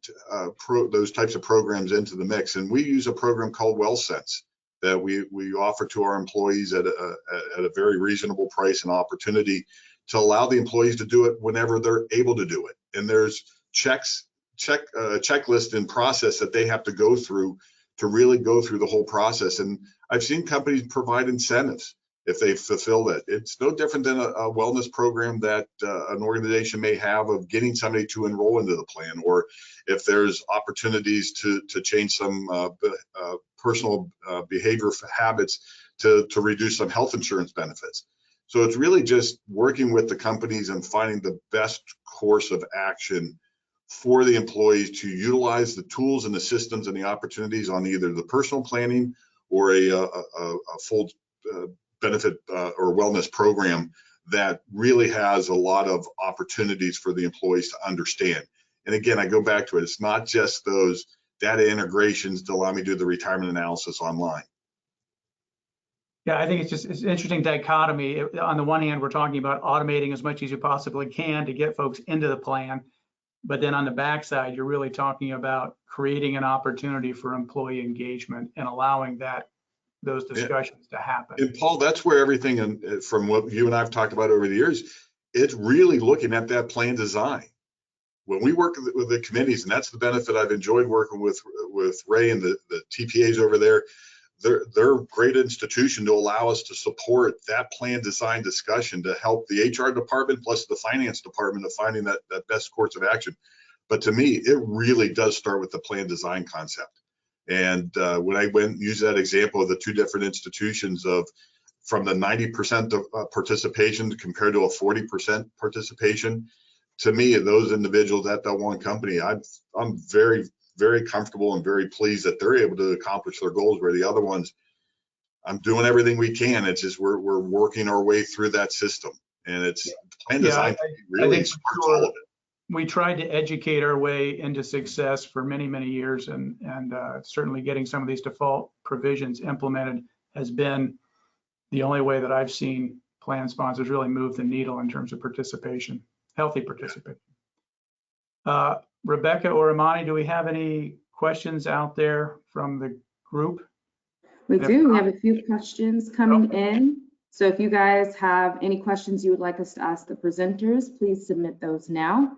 those types of programs into the mix. And we use a program called WellSense that we offer to our employees at a very reasonable price and opportunity to allow the employees to do it whenever they're able to do it. And there's checklist and process that they have to go through to really go through the whole process. And I've seen companies provide incentives if they fulfill it. It's no different than a wellness program that an organization may have of getting somebody to enroll into the plan, or if there's opportunities to change some personal behavior habits to reduce some health insurance benefits. So it's really just working with the companies and finding the best course of action for the employees to utilize the tools and the systems and the opportunities on either the personal planning or a full benefit or wellness program that really has a lot of opportunities for the employees to understand. And again, I go back to it. It's not just those data integrations to allow me to do the retirement analysis online. Yeah, I think it's an interesting dichotomy. On the one hand, we're talking about automating as much as you possibly can to get folks into the plan. But then on the backside, you're really talking about creating an opportunity for employee engagement and allowing those discussions to happen. And Paul, that's where everything from what you and I've talked about over the years, it's really looking at that plan design. When we work with the committees, and that's the benefit I've enjoyed working with Ray and the TPAs over there, they're a great institution to allow us to support that plan design discussion to help the HR department plus the finance department of finding that best course of action. But to me, it really does start with the plan design concept. And when I went and used that example of the two different institutions from the 90% of participation compared to a 40% participation, to me, those individuals at that one company, I'm very, very comfortable and very pleased that they're able to accomplish their goals, where the other ones, I'm doing everything we can. It's just we're working our way through that system, and it's plan design really supports all of it. We tried to educate our way into success for many, many years, and certainly getting some of these default provisions implemented has been the only way that I've seen plan sponsors really move the needle in terms of participation, healthy participation. Rebecca or Imani, do we have any questions out there from the group? We do. We have a few questions coming in. So if you guys have any questions you would like us to ask the presenters, please submit those now.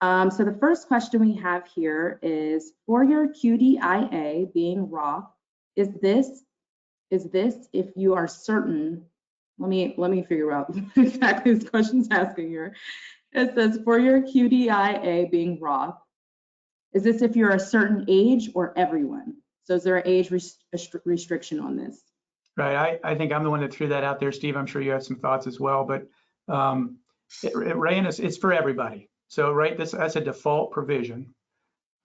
So the first question we have here is, for your QDIA being raw, is this if you are certain? Let me figure out exactly this question's asking here. It says, for your QDIA being raw, is this if you're a certain age or everyone? So is there an age restriction on this? Right. I think I'm the one that threw that out there, Steve. I'm sure you have some thoughts as well, but it's for everybody. So right, that's a default provision.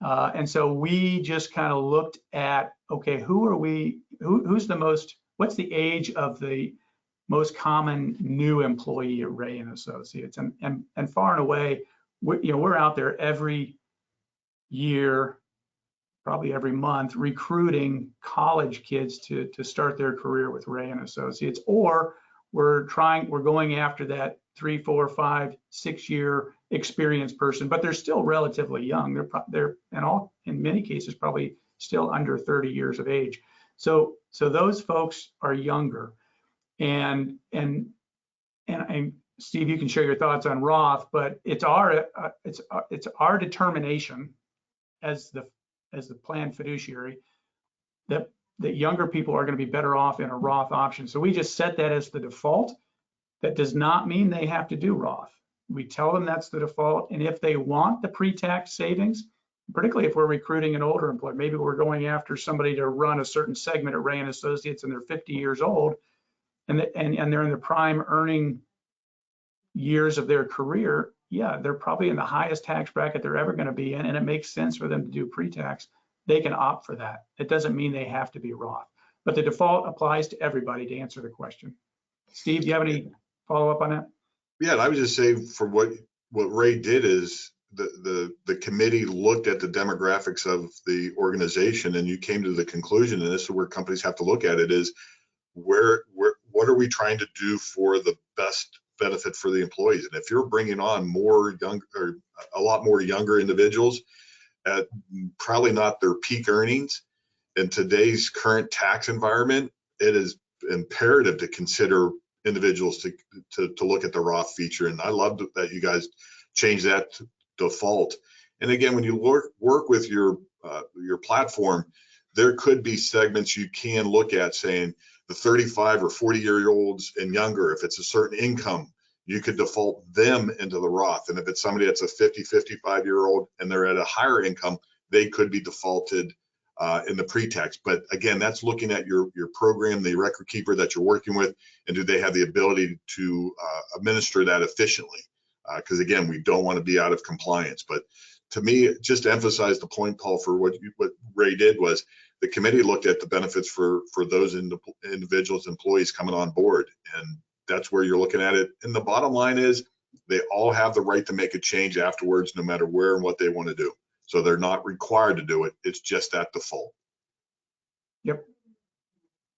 And so we just kind of looked at, okay, what's the age of the most common new employee at Rea Associates? And far and away, we're out there every year, probably every month, recruiting college kids to start their career with Rea Associates, or we're going after that 3, 4, 5, 6 year experienced person, but they're still relatively young. They're in many cases probably still under 30 years of age. So those folks are younger, and Steve, you can share your thoughts on Roth, but it's our determination as the plan fiduciary that younger people are going to be better off in a Roth option. So we just set that as the default. That does not mean they have to do Roth. We tell them that's the default, and if they want the pre-tax savings, particularly if we're recruiting an older employee, maybe we're going after somebody to run a certain segment at Rea Associates and they're 50 years old, and they're in the prime earning years of their career, yeah, they're probably in the highest tax bracket they're ever going to be in, and it makes sense for them to do pre-tax. They can opt for that. It doesn't mean they have to be Roth, but the default applies to everybody, to answer the question. Steve, do you have any follow up on that? Yeah, and I would just say for what Ray did is the committee looked at the demographics of the organization, and you came to the conclusion, and this is where companies have to look at it, is what are we trying to do for the best benefit for the employees? And if you're bringing on a lot more younger individuals at probably not their peak earnings in today's current tax environment, it is imperative to consider individuals to look at the Roth feature. And I love that you guys changed that to default. And again, when you work with your platform, there could be segments you can look at saying the 35 or 40-year-olds and younger, if it's a certain income, you could default them into the Roth. And if it's somebody that's a 50, 55-year-old and they're at a higher income, they could be defaulted in the pre-tax. But again, that's looking at your program, the record keeper that you're working with, and do they have the ability to administer that efficiently? Because again, we don't want to be out of compliance. But to me, just to emphasize the point, Paul, for what Ray did was the committee looked at the benefits for those individuals, employees coming on board, and that's where you're looking at it. And the bottom line is they all have the right to make a change afterwards, no matter where and what they want to do. So they're not required to do it. It's just at default. Yep.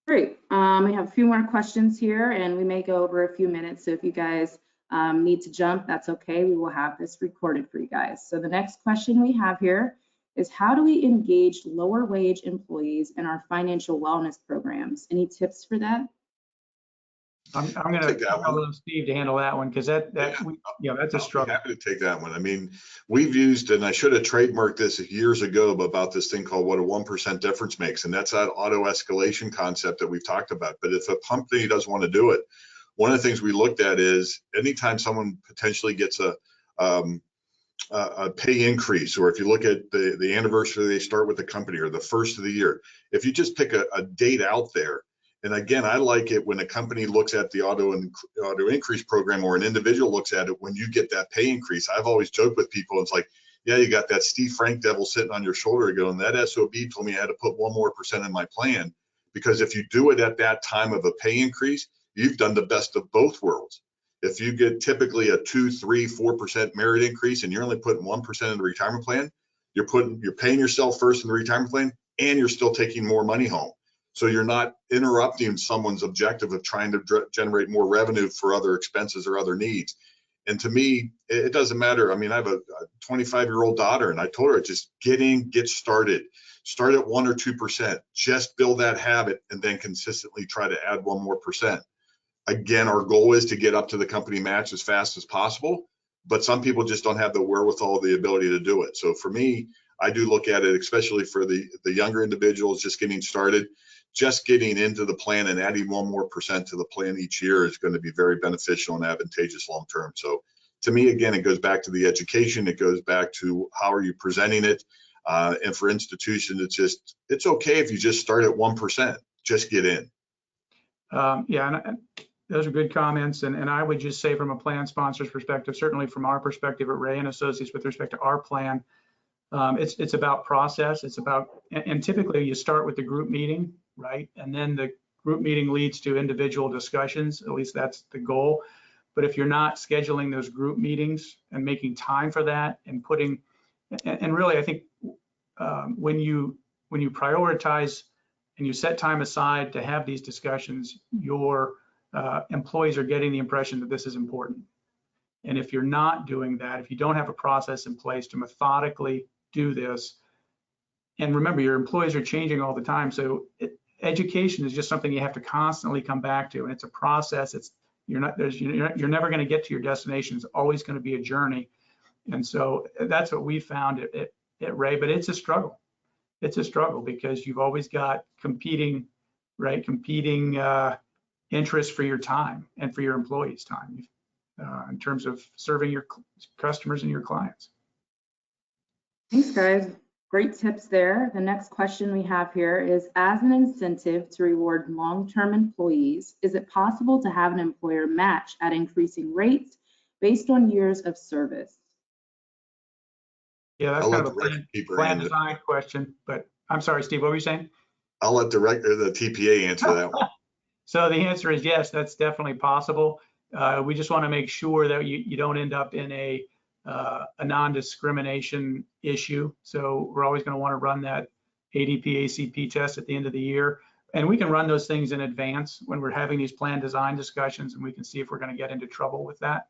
Great. We have a few more questions here, and we may go over a few minutes. So if you guys need to jump, that's okay. We will have this recorded for you guys. So the next question we have here is, how do we engage lower wage employees in our financial wellness programs? Any tips for that? I'm going to allow Steve to handle that one, because that's a struggle. I'm happy to take that one. I mean, we've used, and I should have trademarked this years ago, about this thing called what a 1% difference makes, and that's that auto escalation concept that we've talked about. But if a company doesn't want to do it, one of the things we looked at is anytime someone potentially gets a pay increase, or if you look at the anniversary they start with the company or the first of the year, if you just pick a date out there. And again, I like it when a company looks at the auto increase program, or an individual looks at it when you get that pay increase. I've always joked with people, it's like, yeah, you got that Steve Frank devil sitting on your shoulder going, that SOB told me I had to put 1% more in my plan. Because if you do it at that time of a pay increase, you've done the best of both worlds. If you get typically a 2, 3, 4% merit increase and you're only putting 1% in the retirement plan, you're paying yourself first in the retirement plan, and you're still taking more money home. So you're not interrupting someone's objective of trying to generate more revenue for other expenses or other needs. And to me, it doesn't matter. I mean, I have a 25-year-old daughter, and I told her, just get started. Start at 1 or 2%. Just build that habit, and then consistently try to add 1% more. Again, our goal is to get up to the company match as fast as possible, but some people just don't have the wherewithal, the ability to do it. So for me, I do look at it, especially for the younger individuals just getting started. Just getting into the plan and adding 1% more to the plan each year is going to be very beneficial and advantageous long term. So to me, again, it goes back to the education. It goes back to how are you presenting it. And for institutions, it's okay if you just start at 1%. Just get in. Yeah, and those are good comments. And I would just say, from a plan sponsor's perspective, certainly from our perspective at Rea Associates with respect to our plan, it's about process. It's about, and typically you start with the group meeting, right? And then the group meeting leads to individual discussions. At least that's the goal. But if you're not scheduling those group meetings and making time for that, and really, I think when you prioritize and you set time aside to have these discussions, you're employees are getting the impression that this is important. And if you're not doing that, if you don't have a process in place to methodically do this, and remember, your employees are changing all the time, so education is just something you have to constantly come back to, and it's a process. You're never going to get to your destination. It's always going to be a journey, and so that's what we found at Rea. But it's a struggle. It's a struggle because you've always got competing interests for your time and for your employees' time in terms of serving your customers and your clients. Thanks, guys. Great tips there. The next question we have here is, as an incentive to reward long-term employees, is it possible to have an employer match at increasing rates based on years of service? Yeah, that's kind of a plan design question, but I'm sorry, Steve, what were you saying? I'll let the TPA answer that one. So the answer is yes, that's definitely possible. We just want to make sure that you don't end up in a non-discrimination issue. So we're always going to want to run that ADP ACP test at the end of the year. And we can run those things in advance when we're having these plan design discussions, and we can see if we're going to get into trouble with that.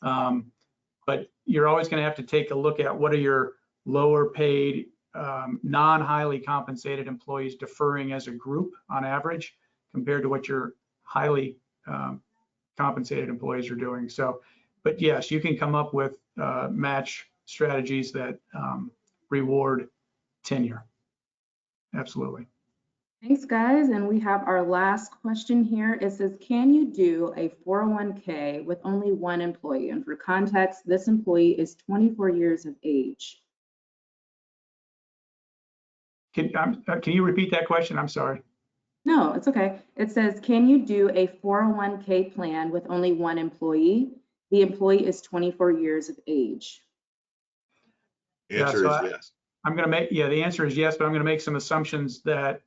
But you're always going to have to take a look at what are your lower paid, non-highly compensated employees deferring as a group on average compared to what your highly compensated employees are doing. So, but yes, you can come up with match strategies that reward tenure. Absolutely. Thanks, guys. And we have our last question here. It says, can you do a 401k with only one employee? And for context, this employee is 24 years of age. Can you repeat that question? I'm sorry. No, it's okay. It says, can you do a 401k plan with only one employee? The employee is 24 years of age. The answer is yes. I'm going to make, the answer is yes, but I'm going to make some assumptions that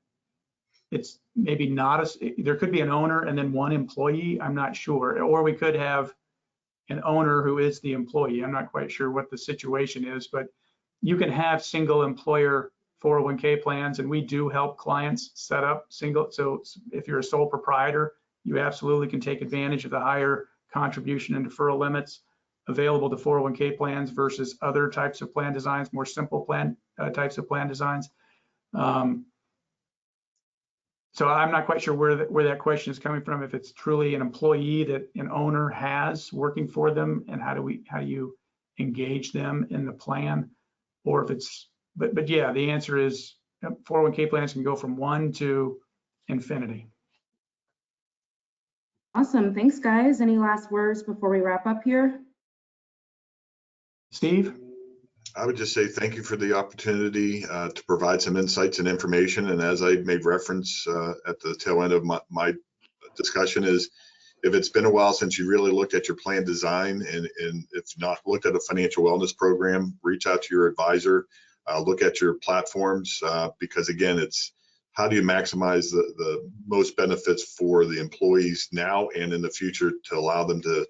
it's maybe not, there could be an owner and then one employee, I'm not sure. Or we could have an owner who is the employee. I'm not quite sure what the situation is, but you can have single employer 401k plans, and we do help clients set up single. So if you're a sole proprietor, you absolutely can take advantage of the higher contribution and deferral limits available to 401k plans versus other types of plan designs, more simple plan types of plan designs. So I'm not quite sure where that question is coming from. If it's truly an employee that an owner has working for them, and how do you engage them in the plan, or if it's, but yeah, the answer is 401k plans can go from 1 to infinity. Awesome. Thanks, guys. Any last words before we wrap up here? Steve? I would just say thank you for the opportunity to provide some insights and information. And as I made reference at the tail end of my discussion is, if it's been a while since you really looked at your plan design, and if not looked at a financial wellness program, reach out to your advisor, look at your platforms, because again, it's how do you maximize the most benefits for the employees now and in the future to allow them to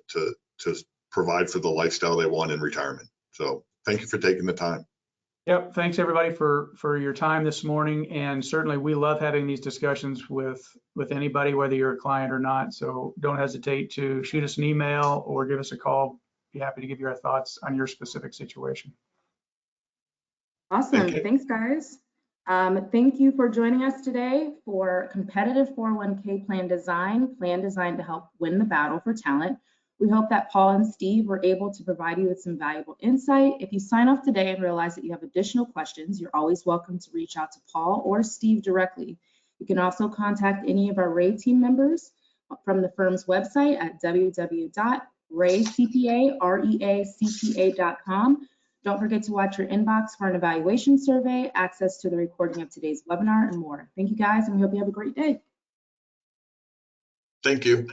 provide for the lifestyle they want in retirement. So thank you for taking the time. Yep. Thanks everybody for your time this morning. And certainly we love having these discussions with anybody, whether you're a client or not. So don't hesitate to shoot us an email or give us a call. Be happy to give you our thoughts on your specific situation. Awesome. Thanks, guys. Thank you for joining us today for Competitive 401k Plan Design to help win the battle for talent. We hope that Paul and Steve were able to provide you with some valuable insight. If you sign off today and realize that you have additional questions, you're always welcome to reach out to Paul or Steve directly. You can also contact any of our Rea team members from the firm's website at www.reacpa.com. Don't forget to watch your inbox for an evaluation survey, access to the recording of today's webinar, and more. Thank you, guys, and we hope you have a great day. Thank you.